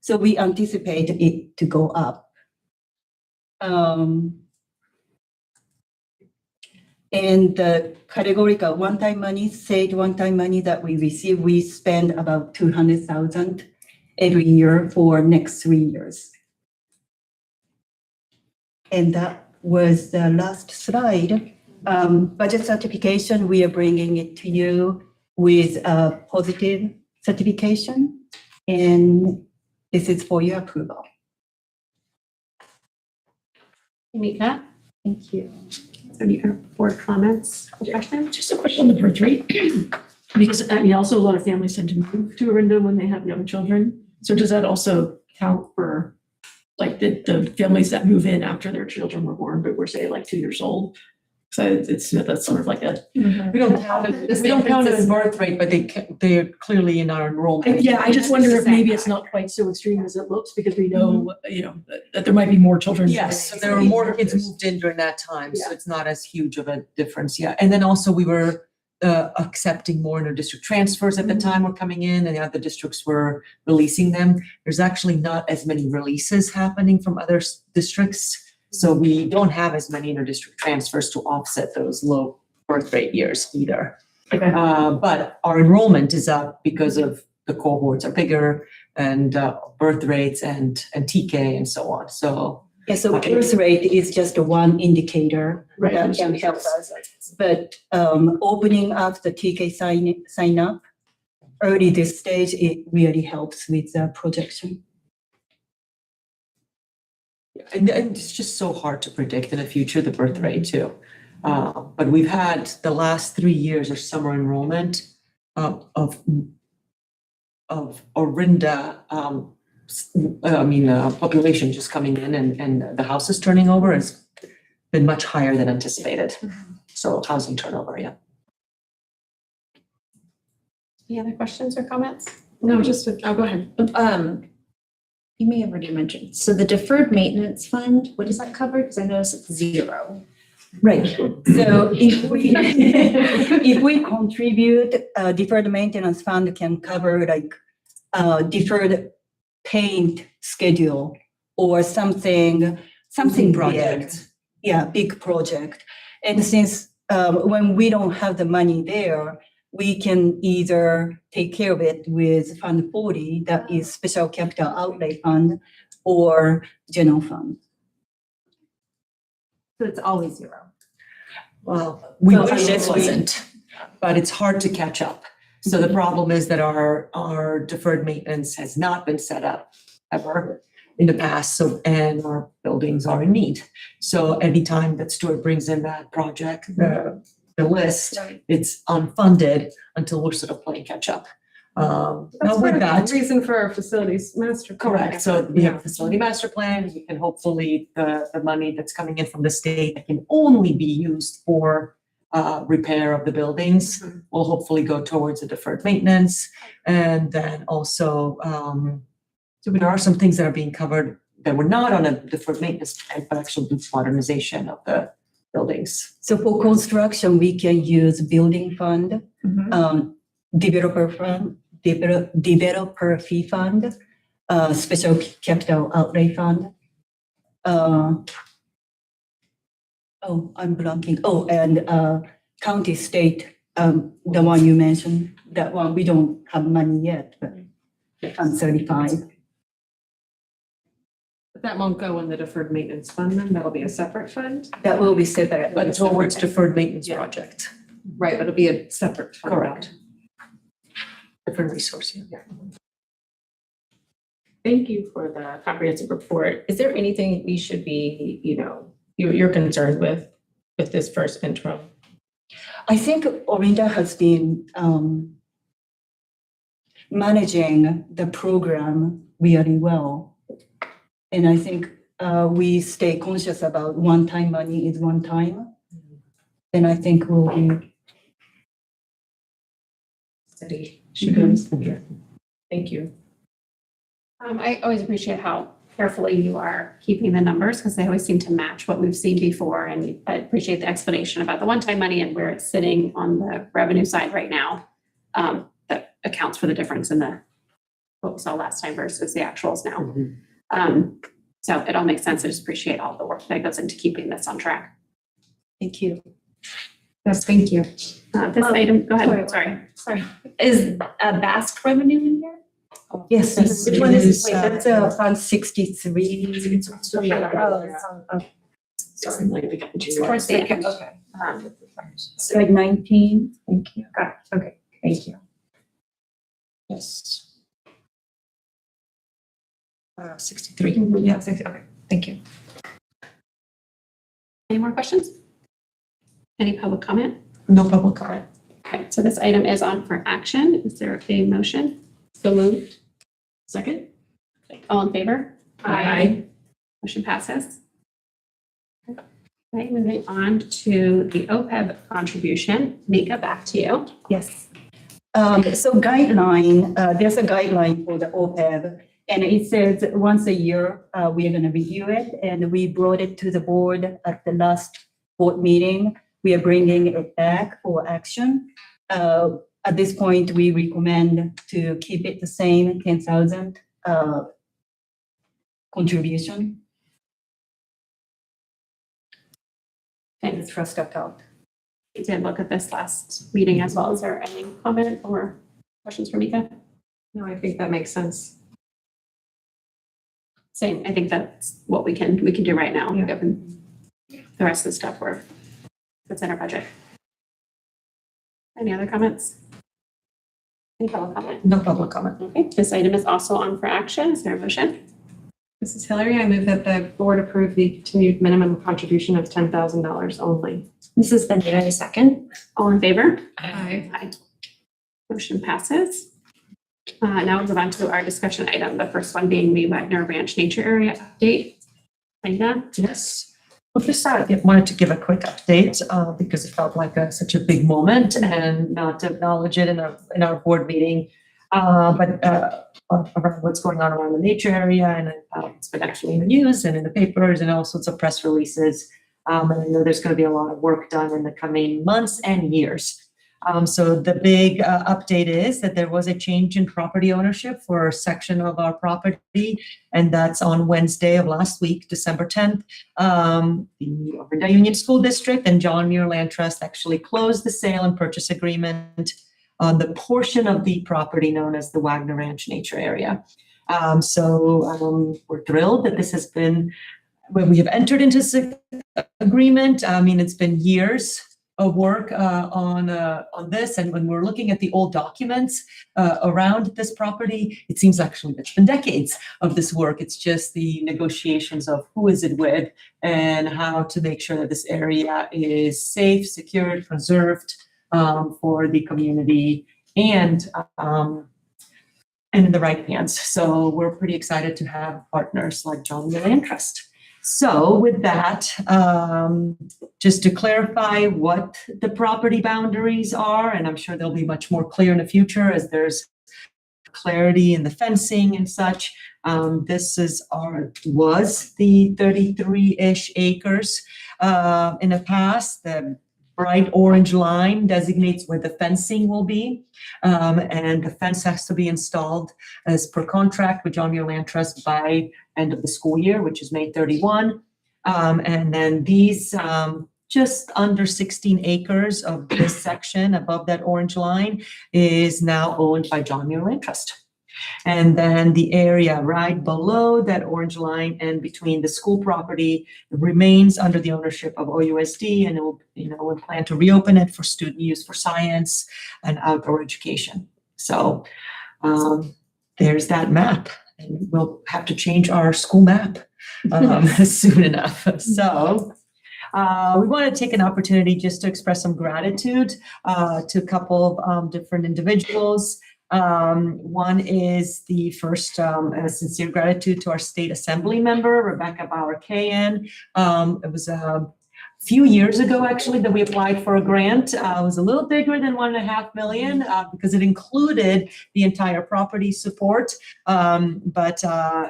K: So we anticipate it to go up. And the categorical one-time money, state one-time money that we receive, we spend about $200,000 every year for next 3 years. And that was the last slide. Budget certification, we are bringing it to you with a positive certification, and this is for your approval.
A: Mika,
H: Thank you.
A: any board comments or questions?
L: Just a question on the birth rate.
B: Because, I mean, also a lot of families tend to move to Orinda when they have young children. So does that also count for like the families that move in after their children were born, but were say like 2 years old? So that's sort of like a,
J: We don't count it, we don't count it as birth rate, but they're clearly in our enrollment.
B: yeah, I just wonder if maybe it's not quite so extreme as it looks because we know, you know, that there might be more children.
J: Yes, so there were more kids moved in during that time, so it's not as huge of a difference, yeah. And then also we were accepting more inter-district transfers at the time were coming in and the other districts were releasing them. There's actually not as many releases happening from other districts. So we don't have as many inter-district transfers to offset those low birth rate years either.
B: Okay.
J: But our enrollment is up because of the cohorts are bigger and birth rates and TK and so on, so.
K: Yeah, so birth rate is just one indicator
B: Right.
K: that can help us. But opening up the TK sign up early this stage, it really helps with the projection.
J: And it's just so hard to predict in the future, the birth rate too. But we've had the last 3 years of summer enrollment of Orinda, population just coming in and the houses turning over has been much higher than anticipated. So housing turnover, yeah.
A: Any other questions or comments?
B: No, just, go ahead.
L: You may have already mentioned, so the deferred maintenance fund, what does that cover? Because I noticed it's 0.
K: Right, so if we contribute, deferred maintenance fund can cover like deferred paint schedule or something
J: Project.
K: big. Yeah, big project. And since when we don't have the money there, we can either take care of it with Fund 40, that is Special Capital Outlay Fund, or General Fund.
L: So it's always 0.
J: Well, we
K: Well,
J: wish it
K: unless we-
J: wasn't, but it's hard to catch up. So the problem is that our deferred maintenance has not been set up ever in the past, so, and our buildings are in need. So every time that Stuart brings in that project, the list, it's unfunded until we're sort of playing catch up. Now with that,
B: Reason for our facilities master. plan.
J: correct, so we have a facility master plan, we can hopefully, the money that's coming in from the state can only be used for repair of the buildings will hopefully go towards the deferred maintenance. And then also, so there are some things that are being covered that were not on a deferred maintenance plan, but actually modernization of the buildings.
K: So for construction, we can use building fund, developer fund, developer fee fund, special capital outlay fund. I'm blanking. Oh, and county state, the one you mentioned, that one, we don't have money yet, but Fund 35.
B: But that won't go in the deferred maintenance fund, then that'll be a separate fund?
K: That will be separate.
J: But towards deferred maintenance
B: Yeah.
J: project,
B: Right, but it'll be a separate fund.
J: correct. Different resource, yeah.
I: Thank you for the comprehensive report. Is there anything we should be, you're concerned with this first interim?
K: I think Orinda has been managing the program really well. And I think we stay conscious about one-time money is one time. And I think we'll be.
I: Steady. Thank you.
A: I always appreciate how carefully you are keeping the numbers because they always seem to match what we've seen before. And I appreciate the explanation about the one-time money and where it's sitting on the revenue side right now. That accounts for the difference in what we saw last time versus the actuals now. So it all makes sense. I just appreciate all the work that goes into keeping this on track.
K: Thank you.
A: Yes, thank you. This item, go ahead, sorry.
L: Is Basque revenue in here?
K: Yes, which one is, wait, that's Fund 63.
L: Towards the end.
K: Slide 19, thank you.
L: Got it. Okay, thank you.
J: Yes. 63.
L: Yeah, okay, thank you.
A: Any more questions? Any public comment?
J: No public comment.
A: Okay, so this item is on for action. Is there a motion?
I: So moved.
J: Second?
A: All in favor?
I: Aye.
A: Motion passes. Okay, moving on to the OPEB contribution. Mika, back to you.
K: Yes. So there's a guideline for the OPEB, and it says once a year, we are going to review it, and we brought it to the board at the last board meeting. We are bringing it back for action. At this point, we recommend to keep it the same, 10,000 contribution. And the trust account.
A: We did look at this last meeting as well. Is there any comment or questions for Mika?
B: No, I think that makes sense.
A: Same, I think that's what we can do right now,
B: Yeah.
A: given the rest of the stuff that's in our budget. Any other comments? Any public comment?
J: No public comment.
A: Okay, this item is also on for action. Is there a motion?
B: Mrs. Hillary, I move that the board approve the continued minimum contribution of $10,000 only.
L: Mrs. Benita, second.
A: All in favor?
B: Aye.
A: Aye. Motion passes. Now we'll move on to our discussion item, the first one being the Wagner Ranch Nature Area update. Linda?
J: Yes. Well, just wanted to give a quick update because it felt like such a big moment and not to acknowledge it in our board meeting. But around what's going on around the nature area, and it's been actually in the news and in the papers and all sorts of press releases. And I know there's going to be a lot of work done in the coming months and years. So the big update is that there was a change in property ownership for a section of our property, and that's on Wednesday of last week, December 10th. The Orinda Union School District and John Muir Land Trust actually closed the sale and purchase agreement on the portion of the property known as the Wagner Ranch Nature Area. So we're thrilled that this has been, when we have entered into this agreement. I mean, it's been years of work on this, and when we're looking at the old documents around this property, it seems actually it's been decades of this work. It's just the negotiations of who is it with and how to make sure that this area is safe, secured, preserved, for the community and in the right hands. So we're pretty excited to have partners like John Muir Land Trust. So with that, just to clarify what the property boundaries are, and I'm sure they'll be much more clear in the future as there's clarity in the fencing and such. This was the 33-ish acres in the past. The bright orange line designates where the fencing will be. And the fence has to be installed as per contract with John Muir Land Trust by end of the school year, which is May 31. And then these just under 16 acres of this section above that orange line is now owned by John Muir Land Trust. And then the area right below that orange line and between the school property remains under the ownership of OUSD, and it will, we plan to reopen it for student use for science and outdoor education. So there's that map, and we'll have to change our school map soon enough. So we want to take an opportunity just to express some gratitude to a couple of different individuals. One is the first a sincere gratitude to our state assembly member, Rebecca Bauer-Kayan. It was a few years ago, actually, that we applied for a grant. It was a little bigger than $1.5 million because it included the entire property support. But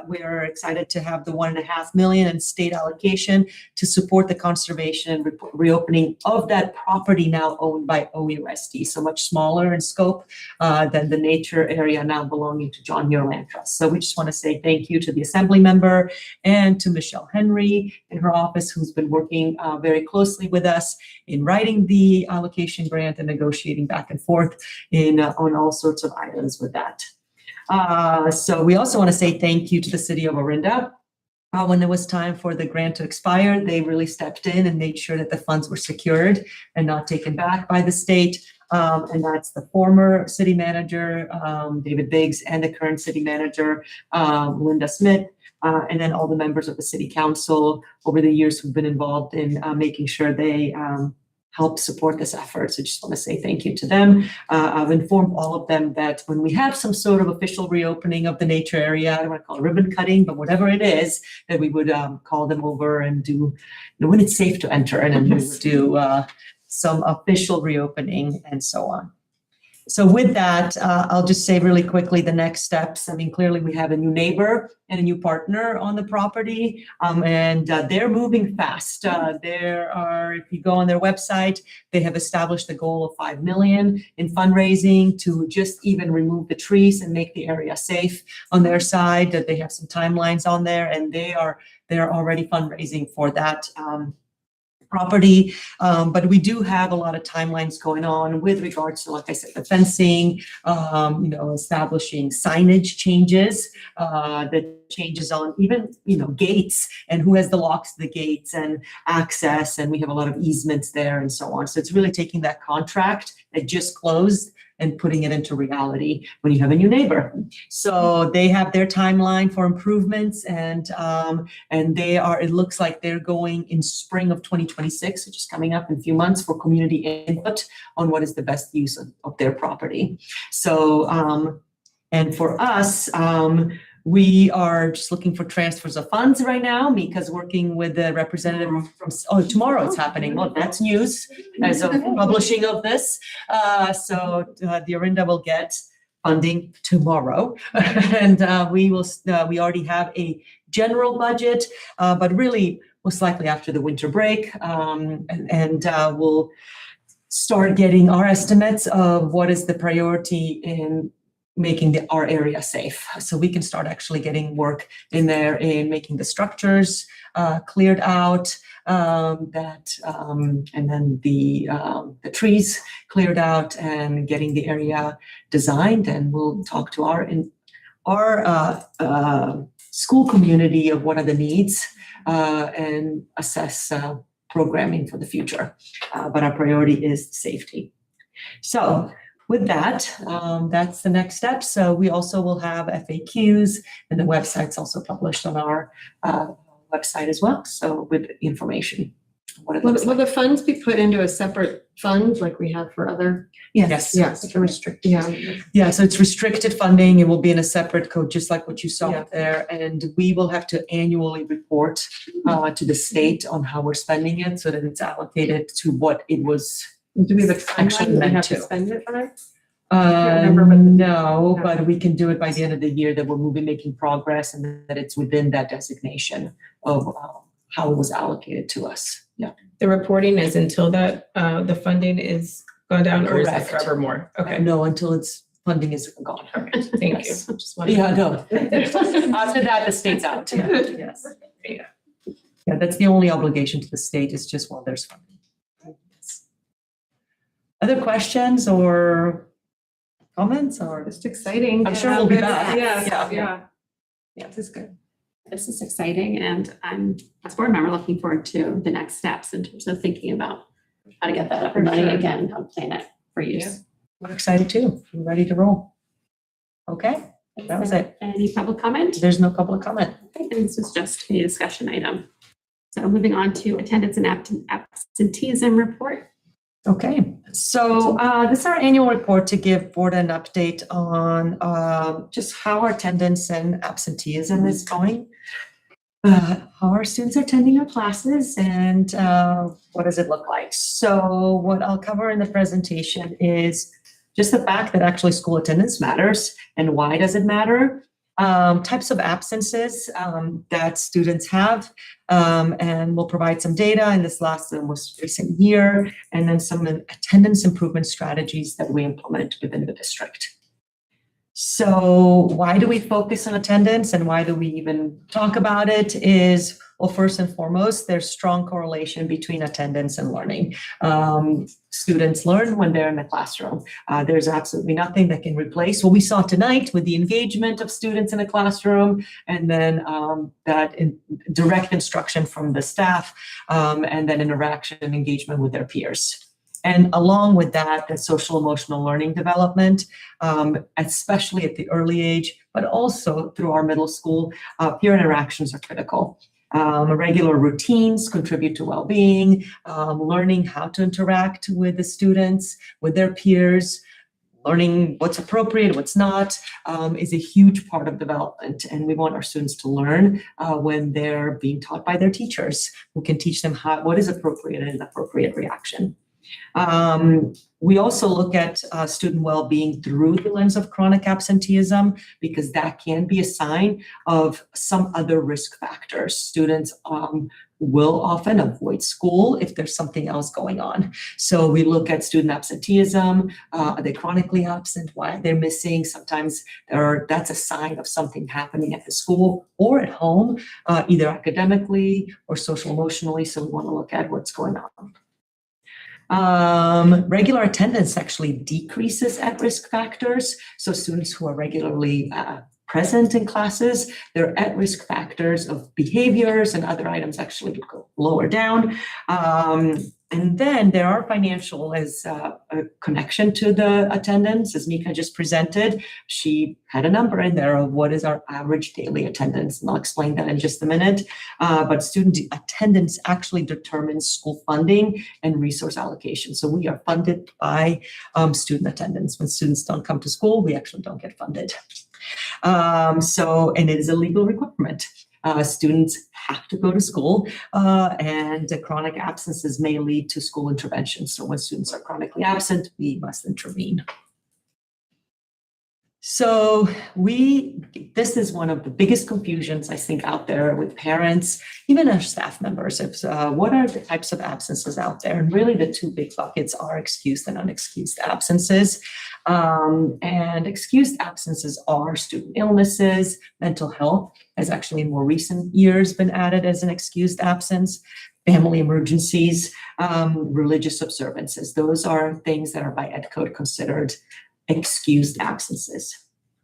J: we're excited to have the $1.5 million in state allocation to support the conservation and reopening of that property now owned by OUSD, so much smaller in scope than the nature area now belonging to John Muir Land Trust. So we just want to say thank you to the assembly member and to Michelle Henry in her office, who's been working very closely with us in writing the allocation grant and negotiating back and forth on all sorts of items with that. So we also want to say thank you to the city of Orinda. When it was time for the grant to expire, they really stepped in and made sure that the funds were secured and not taken back by the state. And that's the former city manager, David Biggs, and the current city manager, Linda Smith. And then all the members of the city council over the years who've been involved in making sure they help support this effort. So just want to say thank you to them. I've informed all of them that when we have some sort of official reopening of the nature area, I don't want to call it ribbon cutting, but whatever it is, that we would call them over and do, when it's safe to enter, and then we would do some official reopening and so on. So with that, I'll just say really quickly the next steps. I mean, clearly we have a new neighbor and a new partner on the property, and they're moving fast. There are, if you go on their website, they have established a goal of 5 million in fundraising to just even remove the trees and make the area safe on their side. That they have some timelines on there, and they're already fundraising for that property. But we do have a lot of timelines going on with regards to, like I said, the fencing, establishing signage changes, the changes on even, gates and who has the locks to the gates and access. And we have a lot of easements there and so on. So it's really taking that contract that just closed and putting it into reality when you have a new neighbor. So they have their timeline for improvements, and they are, it looks like they're going in spring of 2026, which is coming up in a few months, for community input on what is the best use of their property. So, and for us, we are just looking for transfers of funds right now. Mika's working with the representative from, tomorrow it's happening. Well, that's news as of publishing of this. So the Orinda will get funding tomorrow. And we already have a general budget, but really most likely after the winter break. We'll start getting our estimates of what is the priority in making our area safe. So we can start actually getting work in there in making the structures cleared out, and then the trees cleared out, and getting the area designed. And we'll talk to our school community of what are the needs, and assess programming for the future. But our priority is safety. So with that, that's the next step. So we also will have FAQs, and the website's also published on our website as well. So with information, what it looks
B: Will
J: like.
B: the funds be put into a separate fund like we have for other?
J: Yes.
B: Yes, to restrict, yeah.
J: Yeah, so it's restricted funding. It will be in a separate code, just like what you saw
B: Yeah.
J: there. And we will have to annually report to the state on how we're spending it, so that it's allocated to what it was.
B: Do we have a
J: Actually
B: timeline we
J: meant
B: have to
J: to.
B: spend it by?
J: No,
B: No.
J: but we can do it by the end of the year, that we're making progress, and that it's within that designation of how it was allocated to us. Yeah.
I: The reporting is until that, the funding is gone down, or is it
J: Correct.
I: forever more? Okay,
J: No, until its funding is gone.
I: thank you.
J: Yes.
I: Just wanted-
J: Yeah, no. After that, the state's out. Yeah. Yes. Yeah, that's the only obligation to the state, is just while there's funding. Other questions or comments, or?
B: Just exciting.
J: I'm sure we'll be back.
B: Yeah,
J: Yeah.
B: yeah. This is good.
A: This is exciting, and I'm, as board member, looking forward to the next steps in terms of thinking about how to get that up and running again, how to plan it for use.
J: We're excited too. We're ready to roll. Okay, that was it.
A: Any public comment?
J: There's no public comment.
A: Okay, and this is just a discussion item. So moving on to attendance and absenteeism report.
J: Okay, so this is our annual report to give board an update on just how our attendance and absenteeism is going. How our students are attending our classes, and what does it look like? So what I'll cover in the presentation is just the fact that actually school attendance matters, and why does it matter? Types of absences that students have, and we'll provide some data in this most recent year, and then some attendance improvement strategies that we implement within the district. So why do we focus on attendance, and why do we even talk about it? Is, well, first and foremost, there's strong correlation between attendance and learning. Students learn when they're in the classroom. There's absolutely nothing that can replace what we saw tonight with the engagement of students in the classroom, and then direct instruction from the staff, and then interaction and engagement with their peers. And along with that, the social emotional learning development, especially at the early age, but also through our middle school, peer interactions are critical. Regular routines contribute to well-being, learning how to interact with the students, with their peers, learning what's appropriate, what's not, is a huge part of development. And we want our students to learn when they're being taught by their teachers, who can teach them what is appropriate and inappropriate reaction. We also look at student well-being through the lens of chronic absenteeism, because that can be a sign of some other risk factors. Students will often avoid school if there's something else going on. So we look at student absenteeism. Are they chronically absent? Why are they missing? Sometimes that's a sign of something happening at the school or at home, either academically or social emotionally. So we want to look at what's going on. Regular attendance actually decreases at-risk factors. So students who are regularly present in classes, their at-risk factors of behaviors and other items actually go lower down. And then there are financial as a connection to the attendance, as Mika just presented. She had a number in there of what is our average daily attendance, and I'll explain that in just a minute. But student attendance actually determines school funding and resource allocation. So we are funded by student attendance. When students don't come to school, we actually don't get funded. And it is a legal requirement. Students have to go to school, and chronic absences may lead to school intervention. So when students are chronically absent, we must intervene. So this is one of the biggest confusions I think out there with parents, even our staff members. What are the types of absences out there? And really the two big buckets are excused and unexcused absences. And excused absences are student illnesses. Mental health has actually in more recent years been added as an excused absence. Family emergencies, religious observances. Those are things that are by Ed Code considered excused absences.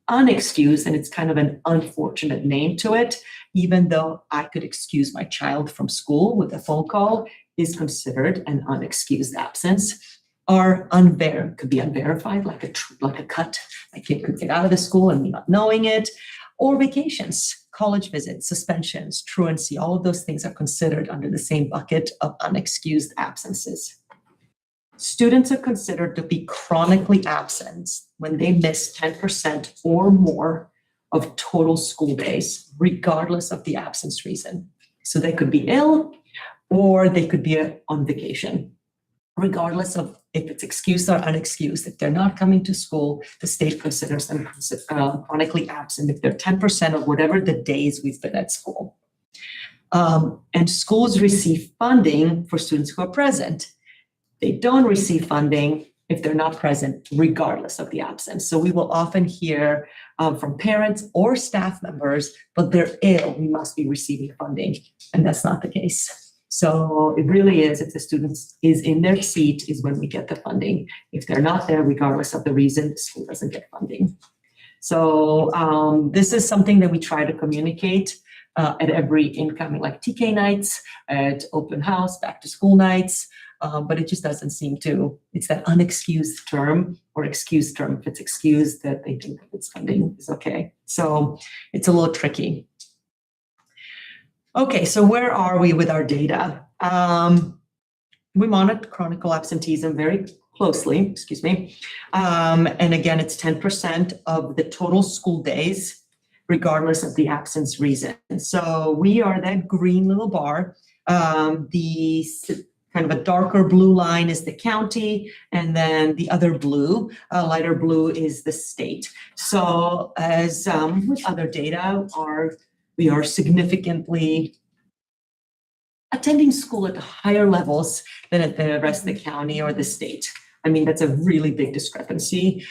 J: Unexcused, and it's kind of an unfortunate name to it, even though I could excuse my child from school with a phone call, is considered an unexcused absence. Could be unverified, like a cut. My kid could get out of the school and me not knowing it. Or vacations, college visits, suspensions, truancy, all of those things are considered under the same bucket of unexcused absences. Students are considered to be chronically absent when they miss 10% or more of total school days, regardless of the absence reason. So they could be ill or they could be on vacation. Regardless of if it's excused or unexcused, if they're not coming to school, the state considers them chronically absent if they're 10% of whatever the days we've been at school. And schools receive funding for students who are present. They don't receive funding if they're not present, regardless of the absence. So we will often hear from parents or staff members, but they're ill, we must be receiving funding. And that's not the case. So it really is, if the student is in their seat is when we get the funding. If they're not there, regardless of the reason, the school doesn't get funding. So this is something that we try to communicate at every incoming, like TK nights, at open house, back to school nights. But it just doesn't seem to, it's that unexcused term or excused term. If it's excused, that they think that it's funding is okay. So it's a little tricky. Okay, so where are we with our data? We monitor chronic absenteeism very closely, and again, it's 10% of the total school days, regardless of the absence reason. So we are that green little bar. The kind of a darker blue line is the county, and then the other blue, lighter blue is the state. So as with other data, we are significantly attending school at higher levels than at the rest of the county or the state. I mean, that's a really big discrepancy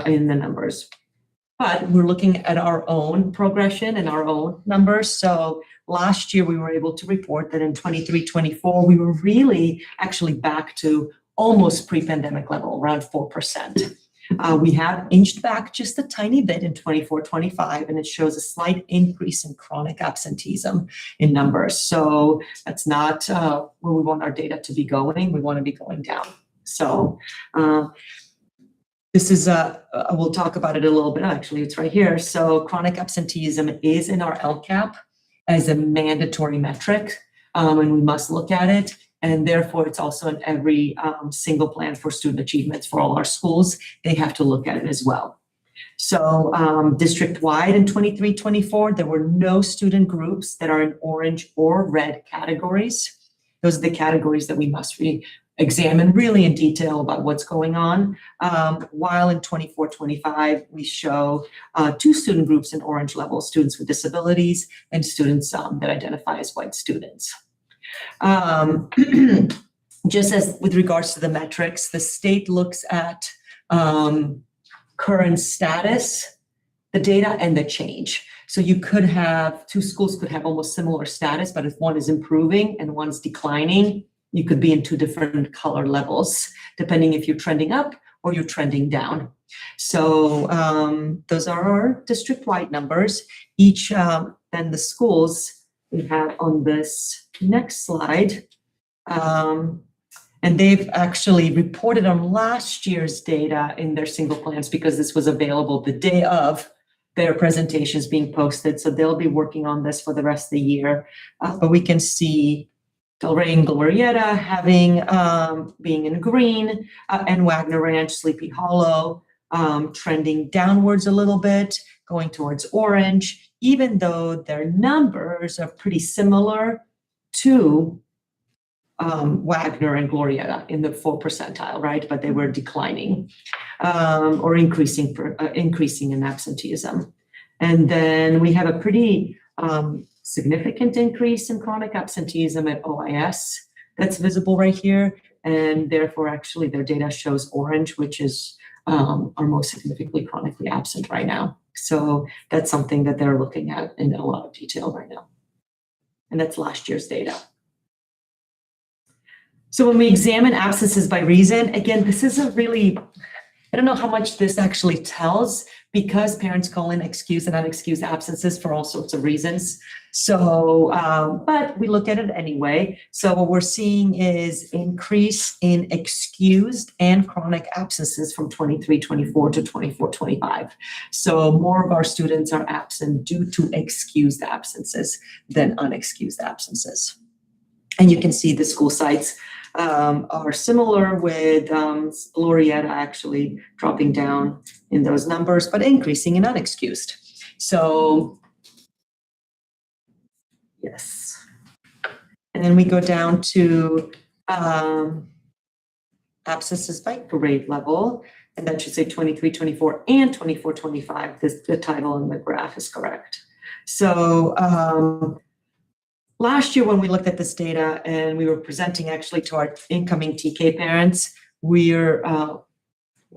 J: in the numbers. But we're looking at our own progression and our own numbers. So last year we were able to report that in 23-24, we were really actually back to almost pre-pandemic level, around 4%. We have inched back just a tiny bit in 24-25, and it shows a slight increase in chronic absenteeism in numbers. So that's not where we want our data to be going. We want to be going down. So this is, we'll talk about it a little bit. Actually, it's right here. So chronic absenteeism is in our LCAP. as a mandatory metric, and we must look at it. And therefore, it's also in every single plan for student achievements for all our schools. They have to look at it as well. So district-wide in 23-24, there were no student groups that are in orange or red categories. Those are the categories that we must examine really in detail about what's going on. While in 24-25, we show 2 student groups in orange level, students with disabilities and students that identify as white students. Just as with regards to the metrics, the state looks at current status, the data, and the change. So you could have, 2 schools could have almost similar status, but if one is improving and one's declining, you could be in 2 different color levels, depending if you're trending up or you're trending down. So those are our district-wide numbers. Each, and the schools we have on this next slide. And they've actually reported on last year's data in their single plans because this was available the day of their presentations being posted. So they'll be working on this for the rest of the year. But we can see Del Rey and Glorieta having, being in green, and Wagner Ranch, Sleepy Hollow, trending downwards a little bit, going towards orange, even though their numbers are pretty similar to Wagner and Glorieta in the 4 percentile, right? But they were declining or increasing in absenteeism. And then we have a pretty significant increase in chronic absenteeism at OIS that's visible right here. And therefore, actually, their data shows orange, which is are most significantly chronically absent right now. So that's something that they're looking at in a lot of detail right now. And that's last year's data. So when we examine absences by reason, again, this is a really, I don't know how much this actually tells because parents call in excused and unexcused absences for all sorts of reasons. So, but we look at it anyway. So what we're seeing is increase in excused and chronic absences from 23-24 to 24-25. So more of our students are absent due to excused absences than unexcused absences. And you can see the school sites are similar with Glorieta actually dropping down in those numbers, but increasing in unexcused. So, yes. And then we go down to absences by grade level, and that should say 23-24 and 24-25. The title in the graph is correct. So, last year, when we looked at this data and we were presenting actually to our incoming TK parents, we want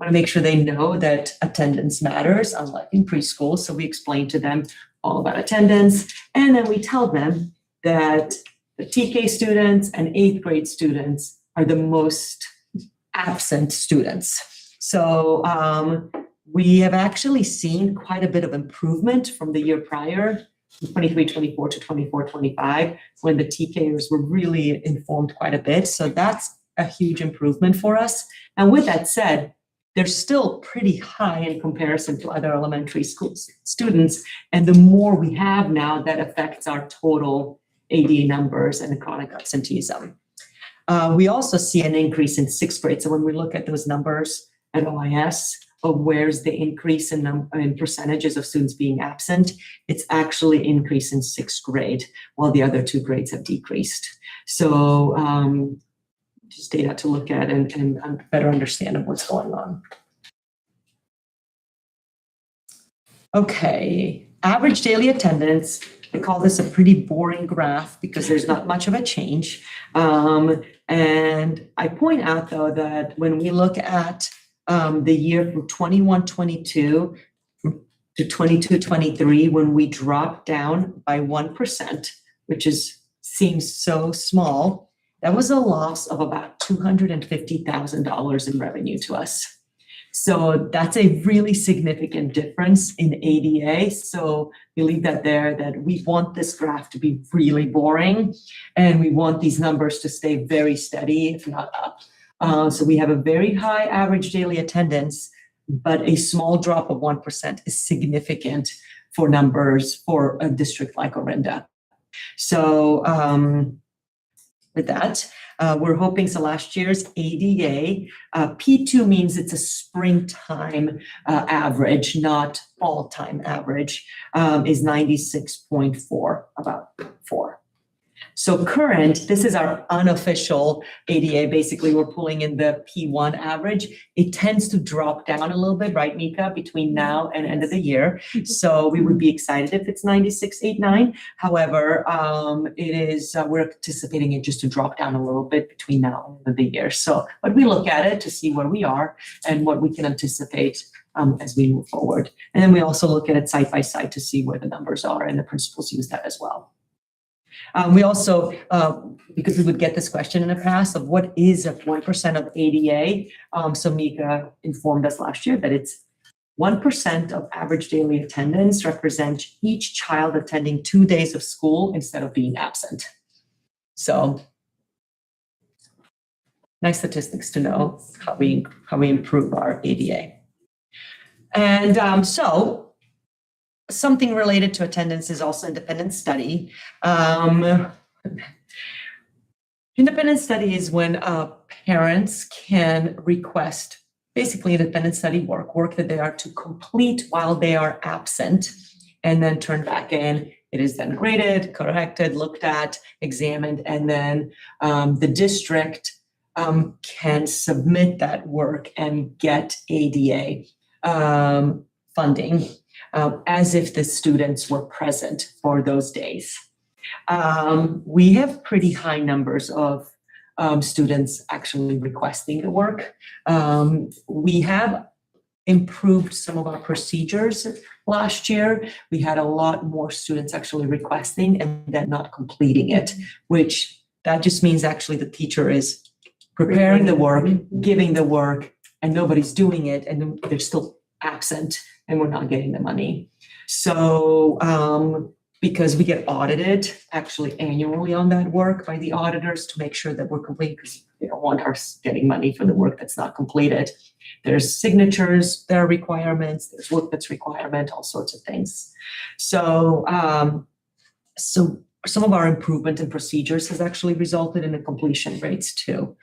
J: to make sure they know that attendance matters, unlike in preschool. So we explain to them all about attendance. And then we tell them that the TK students and 8th grade students are the most absent students. So we have actually seen quite a bit of improvement from the year prior, 23-24 to 24-25, when the TKers were really informed quite a bit. So that's a huge improvement for us. And with that said, they're still pretty high in comparison to other elementary school students. And the more we have now, that affects our total ADA numbers and chronic absenteeism. We also see an increase in 6th grade. So when we look at those numbers at OIS, of where's the increase in percentages of students being absent, it's actually increased in 6th grade, while the other 2 grades have decreased. So just data to look at and better understand of what's going on. Okay, average daily attendance. I call this a pretty boring graph because there's not much of a change. And I point out, though, that when we look at the year from 21-22 to 22-23, when we dropped down by 1%, which seems so small, that was a loss of about $250,000 in revenue to us. So that's a really significant difference in ADA. So we leave that there, that we want this graph to be really boring, and we want these numbers to stay very steady, if not up. So we have a very high average daily attendance, but a small drop of 1% is significant for numbers for a district like Orinda. So with that, we're hoping, so last year's ADA, P2 means it's a springtime average, not fall-time average, is 96.4, about 4. So current, this is our unofficial ADA. Basically, we're pulling in the P1 average. It tends to drop down a little bit, right, Mika, between now and end of the year. So we would be excited if it's 96.89. However, it is, we're anticipating it just to drop down a little bit between now and end of the year. So, but we look at it to see where we are and what we can anticipate as we move forward. And then we also look at it side by side to see where the numbers are, and the principals use that as well. We also, because we would get this question in the past of what is a 1% of ADA, so Mika informed us last year that it's 1% of average daily attendance represents each child attending 2 days of school instead of being absent. So nice statistics to know how we improve our ADA. And so something related to attendance is also independent study. Independent study is when parents can request basically independent study work that they are to complete while they are absent and then turn back in. It is then graded, corrected, looked at, examined, and then the district can submit that work and get ADA funding. As if the students were present for those days. We have pretty high numbers of students actually requesting the work. We have improved some of our procedures last year. We had a lot more students actually requesting and then not completing it, which that just means actually the teacher is preparing the work, giving the work, and nobody's doing it, and they're still absent and we're not getting the money. So because we get audited actually annually on that work by the auditors to make sure that we're complete, because they don't want us getting money for the work that's not completed. There's signatures, there are requirements, there's work that's requirement, all sorts of things. So so some of our improvement in procedures has actually resulted in the completion rates too.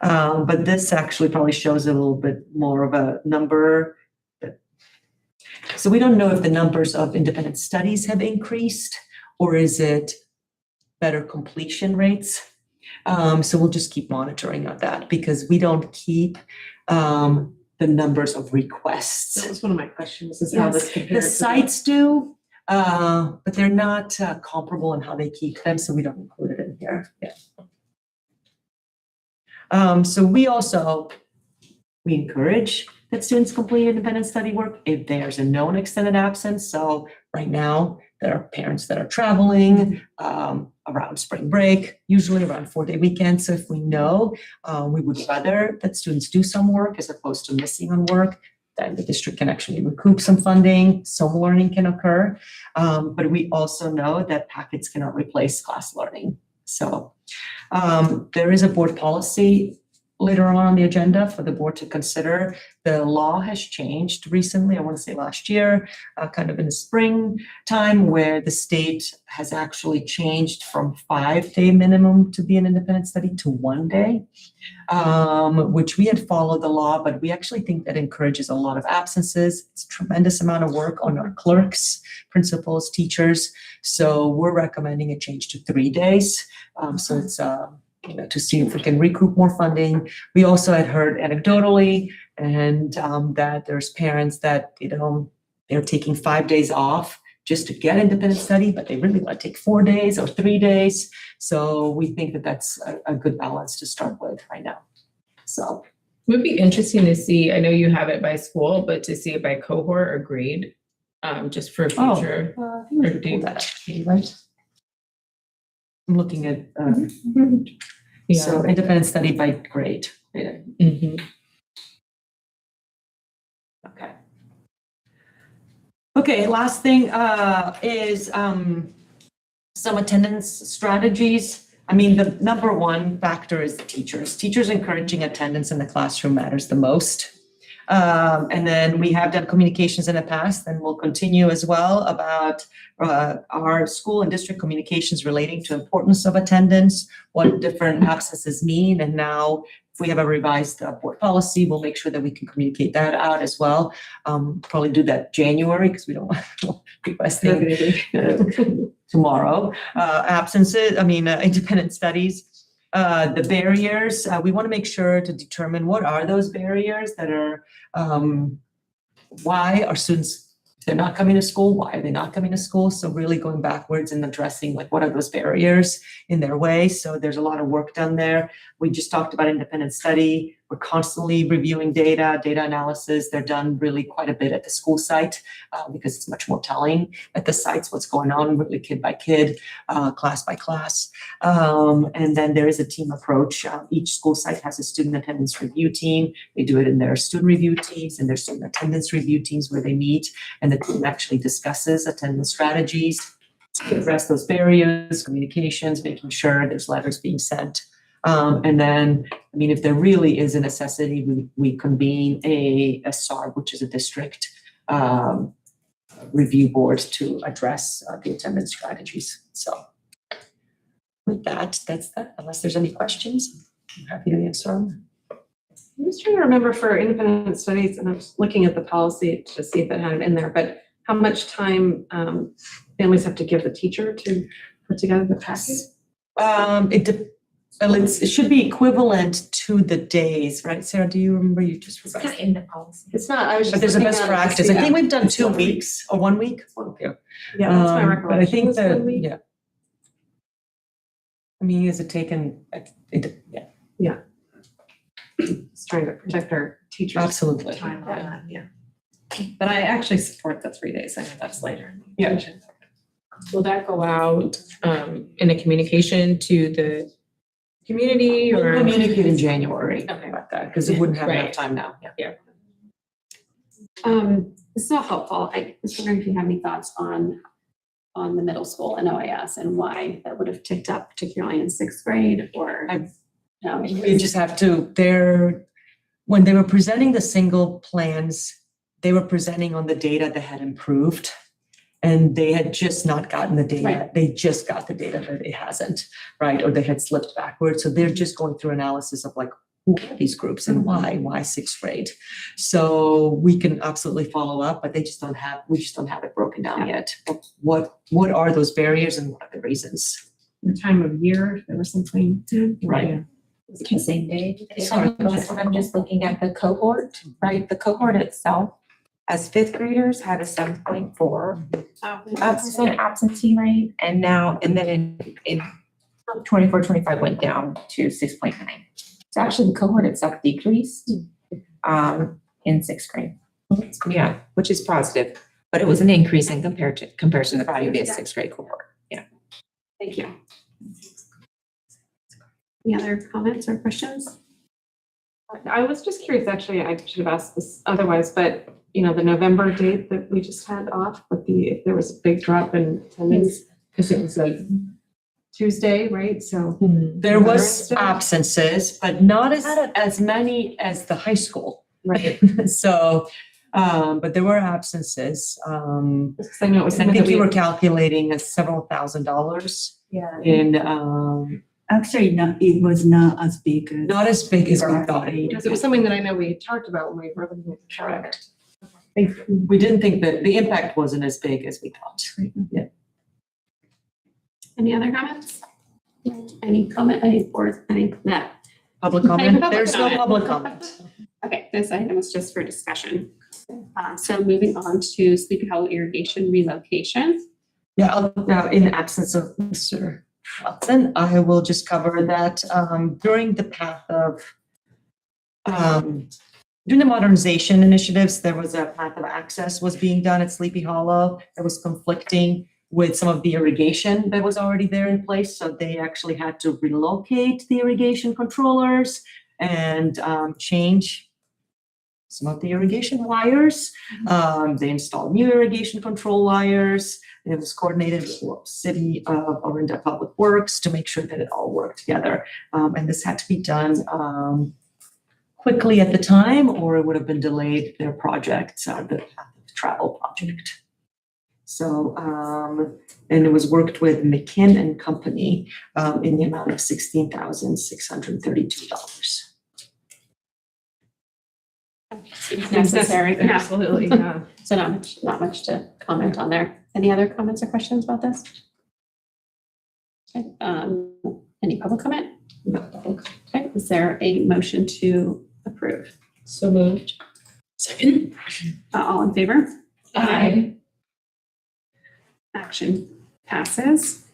J: But this actually probably shows a little bit more of a number. So we don't know if the numbers of independent studies have increased or is it better completion rates. So we'll just keep monitoring on that because we don't keep the numbers of requests.
B: That was one of my questions, is how this compares.
J: The sites do, but they're not comparable in how they keep them, so we don't include it in here. Yeah. So we encourage that students complete independent study work if there's a known extended absence. So right now, there are parents that are traveling around spring break, usually around 4-day weekends. So if we know, we would rather that students do some work as opposed to missing on work, then the district can actually recoup some funding, some learning can occur. But we also know that packets cannot replace class learning. So there is a board policy later on the agenda for the board to consider. The law has changed recently, I want to say last year, kind of in the springtime, where the state has actually changed from 5-day minimum to be an independent study to 1 day, which we had followed the law, but we actually think that encourages a lot of absences. It's a tremendous amount of work on our clerks, principals, teachers. So we're recommending a change to 3 days. So it's to see if we can recoup more funding. We also had heard anecdotally and that there's parents that, they're taking 5 days off just to get independent study, but they really want to take 4 days or 3 days. So we think that that's a good balance to start with right now. So
I: it would be interesting to see, I know you have it by school, but to see it by cohort or grade, just for future. Or do that.
J: Right. I'm looking at,
I: Yeah.
J: so independent study by grade. Yeah.
I: Mhm.
J: Okay. Okay, last thing is some attendance strategies. I mean, the number one factor is the teachers. Teachers encouraging attendance in the classroom matters the most. And then we have done communications in the past, and we'll continue as well about our school and district communications relating to importance of attendance, what different absences mean, and now if we have a revised board policy, we'll make sure that we can communicate that out as well. Probably do that January because we don't want to requesting tomorrow. Independent studies. The barriers, we want to make sure to determine what are those barriers that are, why are students, if they're not coming to school, why are they not coming to school? So really going backwards and addressing like what are those barriers in their way. So there's a lot of work done there. We just talked about independent study. We're constantly reviewing data analysis. They're done really quite a bit at the school site because it's much more telling at the sites what's going on, really kid by kid, class by class. And then there is a team approach. Each school site has a student attendance review team. They do it in their student review teams and their student attendance review teams where they meet and the team actually discusses attendance strategies to address those barriers, communications, making sure there's letters being sent. And then, if there really is a necessity, we convene a SARB, which is a district review board to address the attendance strategies. So with that, that's that. Unless there's any questions, I'm happy to answer them.
B: I'm just trying to remember for independent studies, and I'm just looking at the policy to see if it had it in there, but how much time families have to give the teacher to put together the package?
J: It should be equivalent to the days, right? Sarah, do you remember? You just
C: It's
J: revised.
C: not in the policy.
B: It's not, I was just.
J: But there's a
B: looking
J: best
B: at it to
J: practice.
B: see
J: I think
B: that.
J: we've done
B: It's
J: 2
B: 1 week.
J: weeks or 1 week.
B: Yeah, that's my recollection.
J: But I think
B: Was it 1
J: that,
B: week?
J: yeah. Is it taken, yeah,
B: Just trying to protect our teachers.
J: absolutely.
B: Time on that, yeah. But I actually support the 3 days. I know that's later.
J: Yeah.
I: Will that go out in a communication to the community
J: We'll
I: or?
J: communicate in January
I: Okay.
J: about that, because it wouldn't have enough
I: Right.
J: time now. Yeah.
A: This is all helpful. I was wondering if you have any thoughts on the middle school and OAS and why that would have ticked up, particularly in 6th grade or. No.
J: You just have to, when they were presenting the single plans, they were presenting on the data that had improved. And they had just not gotten the data.
A: Right.
J: They just got the data that it hasn't, right? Or they had slipped backwards. So they're just going through analysis of like, who are these groups and why 6th grade? So we can absolutely follow up, but we just don't have it broken down yet. What are those barriers and what are the reasons?
B: The time of year, there was something.
J: Right.
L: The same day.
J: Sorry.
C: I'm just looking at the cohort, right? The cohort itself, as 5th graders had a 7.4% absentee rate, and then in 24-25 went down to 6.9. So actually the cohort itself decreased in 6th grade. Yeah, which is positive, but it was an increase in comparison to the previous 6th grade cohort. Yeah.
A: Thank you. Any other comments or questions?
B: I was just curious, actually, I should have asked this otherwise, but the November date that we just had off with if there was a big drop in attendance, because it was a Tuesday, right? So.
J: There was absences, but not as many as the high school.
B: Right.
J: So, but there were absences.
B: Because I know it was
J: I
B: something
J: think
B: that
J: you
B: we
J: were calculating as several $1,000s
K: Yeah.
J: in,
K: Actually, it was not as big as.
J: not as big as we thought.
B: because it was something that I know we talked about when we were looking at the chart.
J: We didn't think that the impact wasn't as big as we thought. Yeah.
A: Any other comments? Any comment, any board, that?
J: Public comment?
A: Public
J: There's no
A: comment.
J: public comment.
A: Okay, this item is just for discussion. So moving on to Sleepy Hollow irrigation relocation.
J: Yeah, now in the absence of Mr. Watson, I will just cover that during the path of during the modernization initiatives, there was a path of access was being done at Sleepy Hollow that was conflicting with some of the irrigation that was already there in place. So they actually had to relocate the irrigation controllers and change some of the irrigation wires. They installed new irrigation control wires. It was coordinated with the City of Orinda Public Works to make sure that it all worked together. And this had to be done quickly at the time, or it would have been delayed their project, the travel project. So, and it was worked with McKinn and Company in the amount of $16,632.
A: Necessary. Yeah.
I: Absolutely, yeah.
A: So not much to comment on there. Any other comments or questions about this? Okay, any public comment? Okay, is there a motion to approve?
I: So moved.
A: Second. All in favor?
I: Aye.
A: Action passes.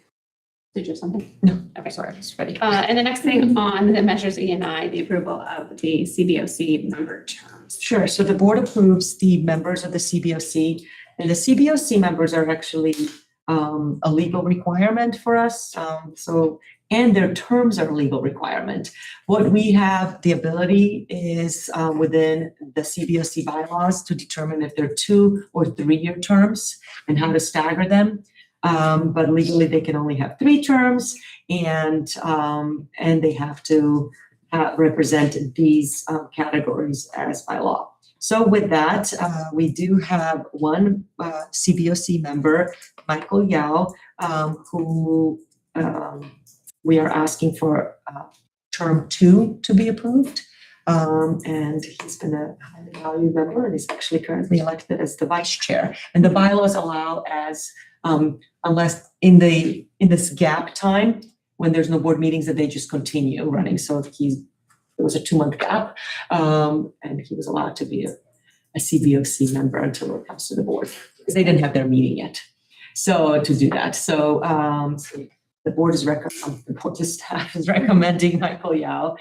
A: Did you have something?
J: No.
A: Okay, sorry, I was ready. And the next thing on the measures E&I, the approval of the CBOC member terms.
J: Sure, so the board approves the members of the CBOC, and the CBOC members are actually a legal requirement for us. And their terms are a legal requirement. What we have the ability is within the CBOC bylaws to determine if they're 2 or 3-year terms and how to stagger them. But legally, they can only have 3 terms, and they have to represent these categories as by law. So with that, we do have one CBOC member, Michael Yao, who we are asking for term 2 to be approved. And he's been a highly valued member, and he's actually currently elected as the vice chair. And the bylaws allow as unless in this gap time when there's no board meetings, that they just continue running. So it was a 2-month gap, and he was allowed to be a CBOC member until it comes to the board, because they didn't have their meeting yet. So to do that, so the board the staff is recommending Michael Yao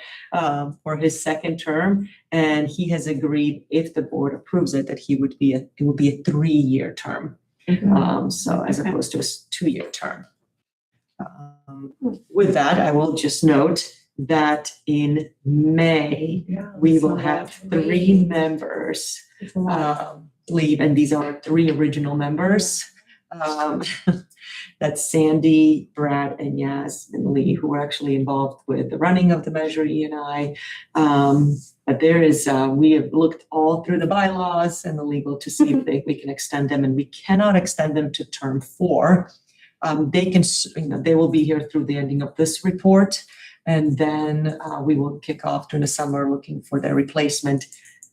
J: for his 2nd term, and he has agreed, if the board approves it, that it would be a 3-year term. So as opposed to a 2-year term. With that, I will just note that in May, we will have 3 members leave, and these are 3 original members. That's Sandy, Brad, and Yaz and Lee, who were actually involved with the running of the Measure E&I. But there is, we have looked all through the bylaws and the legal to see if we can extend them, and we cannot extend them to term 4. They will be here through the ending of this report, and then we will kick off during the summer looking for their replacement.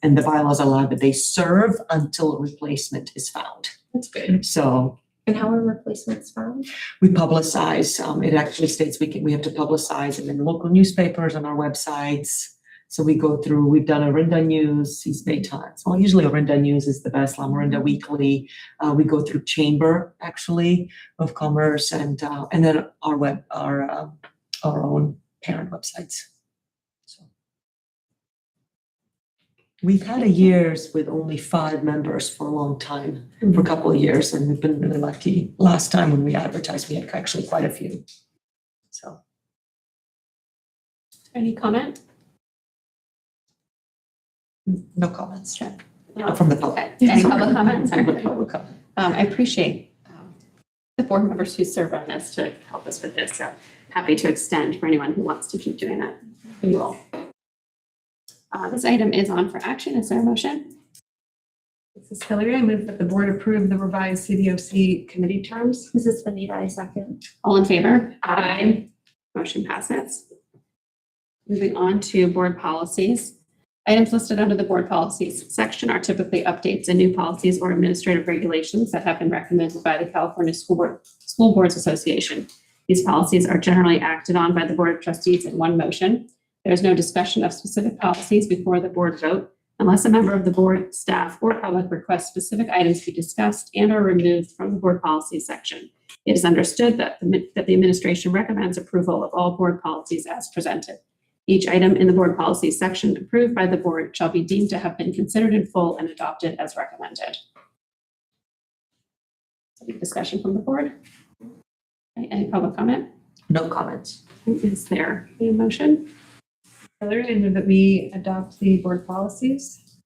J: And the bylaws allow that they serve until a replacement is found.
I: That's good.
J: So.
L: And how are replacements found?
J: We publicize, it actually states we have to publicize them in local newspapers, on our websites. So we go through, we've done Orinda News, East Bay Times. Well, usually Orinda News is the best, Orinda Weekly. We go through Chamber, actually, of Commerce, and then our own parent websites. So we've had years with only 5 members for a long time, for a couple of years, and we've been really lucky. Last time when we advertised, we had actually quite a few. So.
A: Any comment?
J: No comments.
A: Sure.
J: From the public.
A: Okay. Any public comments?
J: Public comment.
A: I appreciate the board members who serve on this to help us with this. So happy to extend for anyone who wants to keep doing that. We will. This item is on for action. Is there a motion?
B: This is Hillary. I move that the board approve the revised CBOC committee terms.
L: Mrs. Benita, I second.
A: All in favor? Aye. Motion passes. Moving on to board policies. Items listed under the board policies section are typically updates and new policies or administrative regulations that have been recommended by the California School Boards Association. These policies are generally acted on by the Board of Trustees in one motion. There is no discussion of specific policies before the board vote unless a member of the board, staff, or public requests specific items be discussed and are removed from the board policies section. It is understood that the administration recommends approval of all board policies as presented. Each item in the board policies section approved by the board shall be deemed to have been considered in full and adopted as recommended. Any discussion from the board? Any public comment?
J: No comments.
A: Is there a motion?
B: Hillary, I move that we adopt the board policies.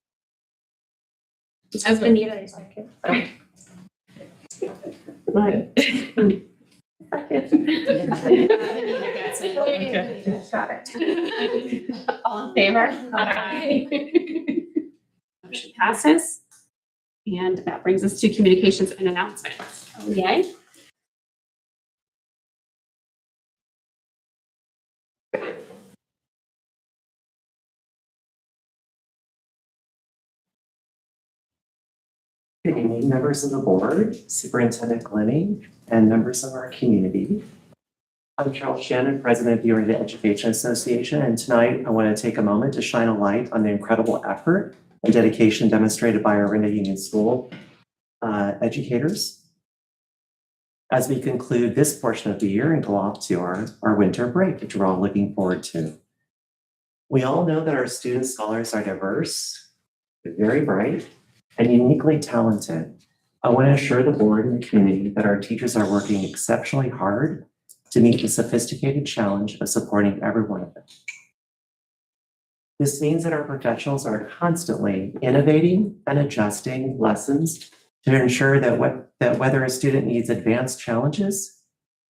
L: Mrs. Benita, I second.
A: Neither gets it.
C: Got it. All in favor?
A: Motion passes. And that brings us to communications and announcements. Yay.
M: Good evening, members of the board, Superintendent Glennie, and members of our community. I'm Charles Shannon, President of the Orinda Education Association, and tonight I want to take a moment to shine a light on the incredible effort and dedication demonstrated by our Orinda Union School educators as we conclude this portion of the year and go off to our winter break, which we're all looking forward to. We all know that our student scholars are diverse, very bright, and uniquely talented. I want to assure the board and the community that our teachers are working exceptionally hard to meet the sophisticated challenge of supporting every one of them. This means that our professionals are constantly innovating and adjusting lessons to ensure that whether a student needs advanced challenges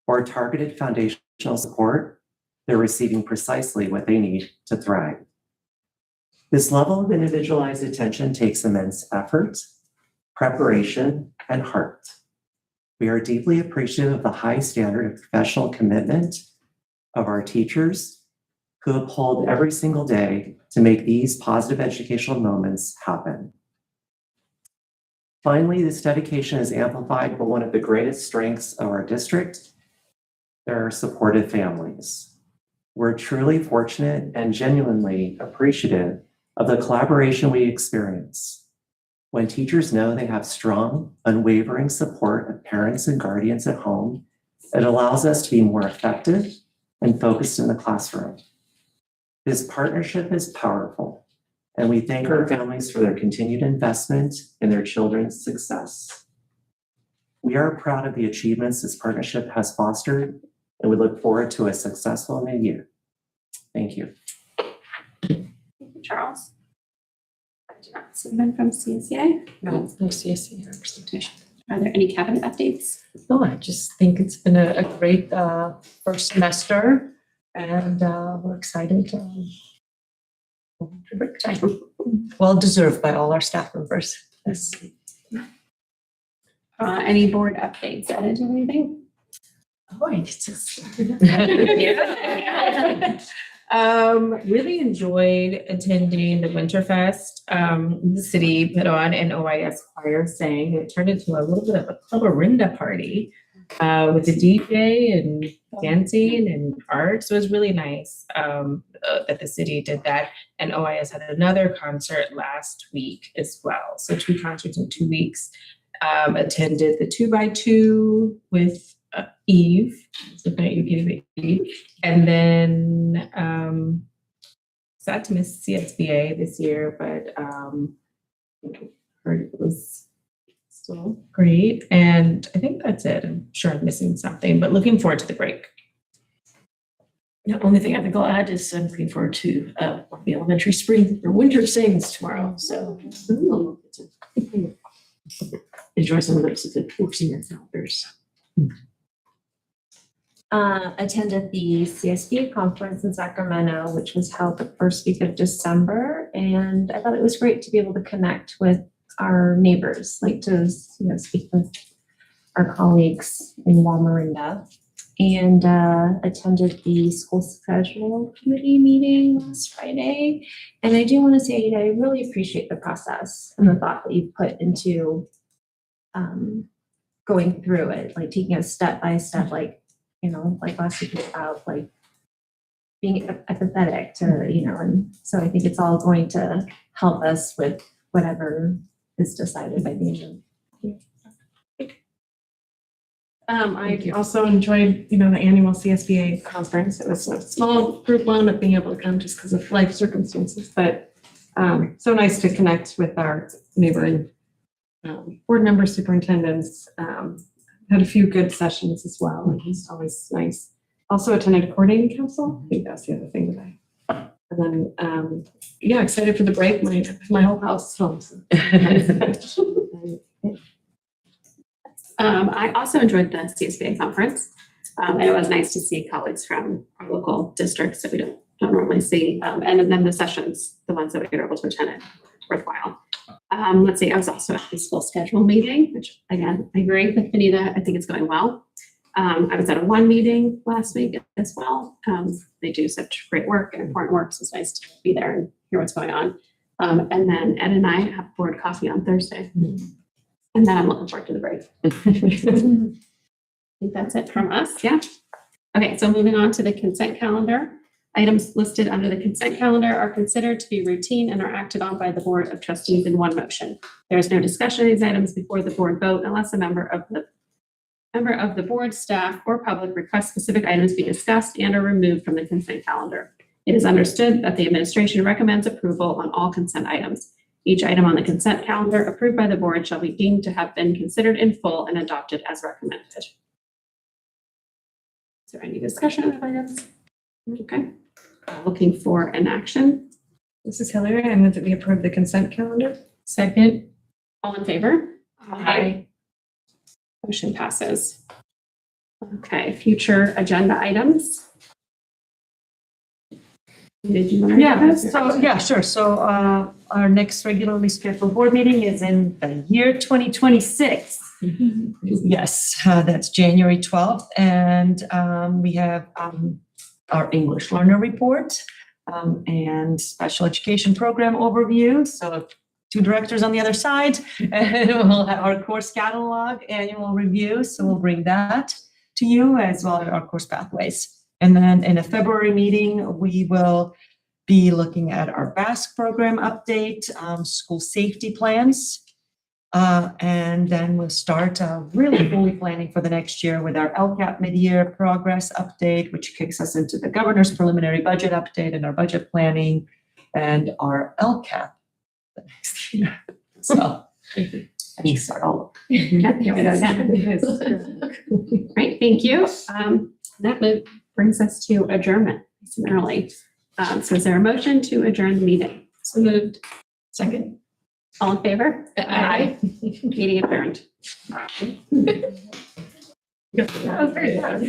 M: or targeted foundational support, they're receiving precisely what they need to thrive. This level of individualized attention takes immense effort, preparation, and heart. We are deeply appreciative of the high standard of professional commitment of our teachers who uphold every single day to make these positive educational moments happen. Finally, this dedication is amplified by one of the greatest strengths of our district, their supportive families. We're truly fortunate and genuinely appreciative of the collaboration we experience. When teachers know they have strong, unwavering support of parents and guardians at home, it allows us to be more effective and focused in the classroom. This partnership is powerful, and we thank our families for their continued investment in their children's success. We are proud of the achievements this partnership has fostered, and we look forward to a successful new year. Thank you.
A: Thank you, Charles. I do not see them from CSEA.
J: No CSE representation.
A: Are there any cabinet updates?
J: No, I just think it's been a great first semester, and we're excited. Break time. Well deserved by all our staff members. Yes.
A: Any board updates? Ed, do you have anything?
I: Oh, I just. Really enjoyed attending the Winterfest. The city put on an OIS choir sang. It turned into a little bit of a Club Orinda party with a DJ and dancing and art. So it was really nice that the city did that. And OIS had another concert last week as well. So 2 concerts in 2 weeks. Attended the 2x2 with Eve, and then sad to miss CSBA this year, but heard it was still great. And I think that's it. I'm sure I'm missing something, but looking forward to the break.
B: The only thing I think I'll add is I'm looking forward to the elementary spring or winter sings tomorrow. So enjoy some of those for senior calendars.
L: Attended the CSBA conference in Sacramento, which was held the first week of December. And I thought it was great to be able to connect with our neighbors, like to speak with our colleagues in Orinda. And attended the school schedule committee meeting last Friday. And I do want to say, I really appreciate the process and the thought that you've put into going through it, like taking it step by step, like last week was about like being empathetic to, and so I think it's all going to help us with whatever is decided by the end of the year.
N: I also enjoyed, the annual CSBA conference. It was a small group one of being able to come just because of life circumstances, but so nice to connect with our neighboring board members, superintendents. Had a few good sessions as well, and it's always nice. Also attended a coordinating council. I think that's the other thing that and then, excited for the break. My whole house is home. So.
A: I also enjoyed the CSBA conference. And it was nice to see colleagues from our local districts that we don't normally see. And then the sessions, the ones that we were able to attend, worthwhile. Let's see, I was also at the school schedule meeting, which again, I agree with Benita. I think it's going well. I was at a one meeting last week as well. They do such great work and important work, so it's nice to be there and hear what's going on. And then Ed and I have board coffee on Thursday. And then I'm looking forward to the break. I think that's it from us, yeah. Okay, so moving on to the consent calendar. Items listed under the consent calendar are considered to be routine and are acted on by the Board of Trustees in one motion. There is no discussion of these items before the board vote unless a member of the board, staff, or public requests specific items be discussed and are removed from the consent calendar. It is understood that the administration recommends approval on all consent items. Each item on the consent calendar approved by the board shall be deemed to have been considered in full and adopted as recommended. Is there any discussion of items? Okay. Looking for an action.
N: This is Hillary. I move that we approve the consent calendar.
I: Second.
A: All in favor?
N: Aye.
A: Motion passes. Okay, future agenda items. Did you want to?
J: Sure. So our next regularly scheduled board meeting is in the year 2026. Yes, that's January 12th. And we have our English learner report and special education program overview. So two directors on the other side, and we'll have our course catalog annual review. So we'll bring that to you as well as our course pathways. And then in a February meeting, we will be looking at our BASC program update, school safety plans. And then we'll start really fully planning for the next year with our LCAP mid-year progress update, which kicks us into the governor's preliminary budget update and our budget planning and our LCAP the next year. So I need to start all over.
A: Yeah, here we go again. Great, thank you. That brings us to adjournment, nice and early. So is there a motion to adjourn the meeting?
I: So moved.
J: Second.
A: All in favor?
I: Aye.
A: Meeting adjourned.
I: That was very fast.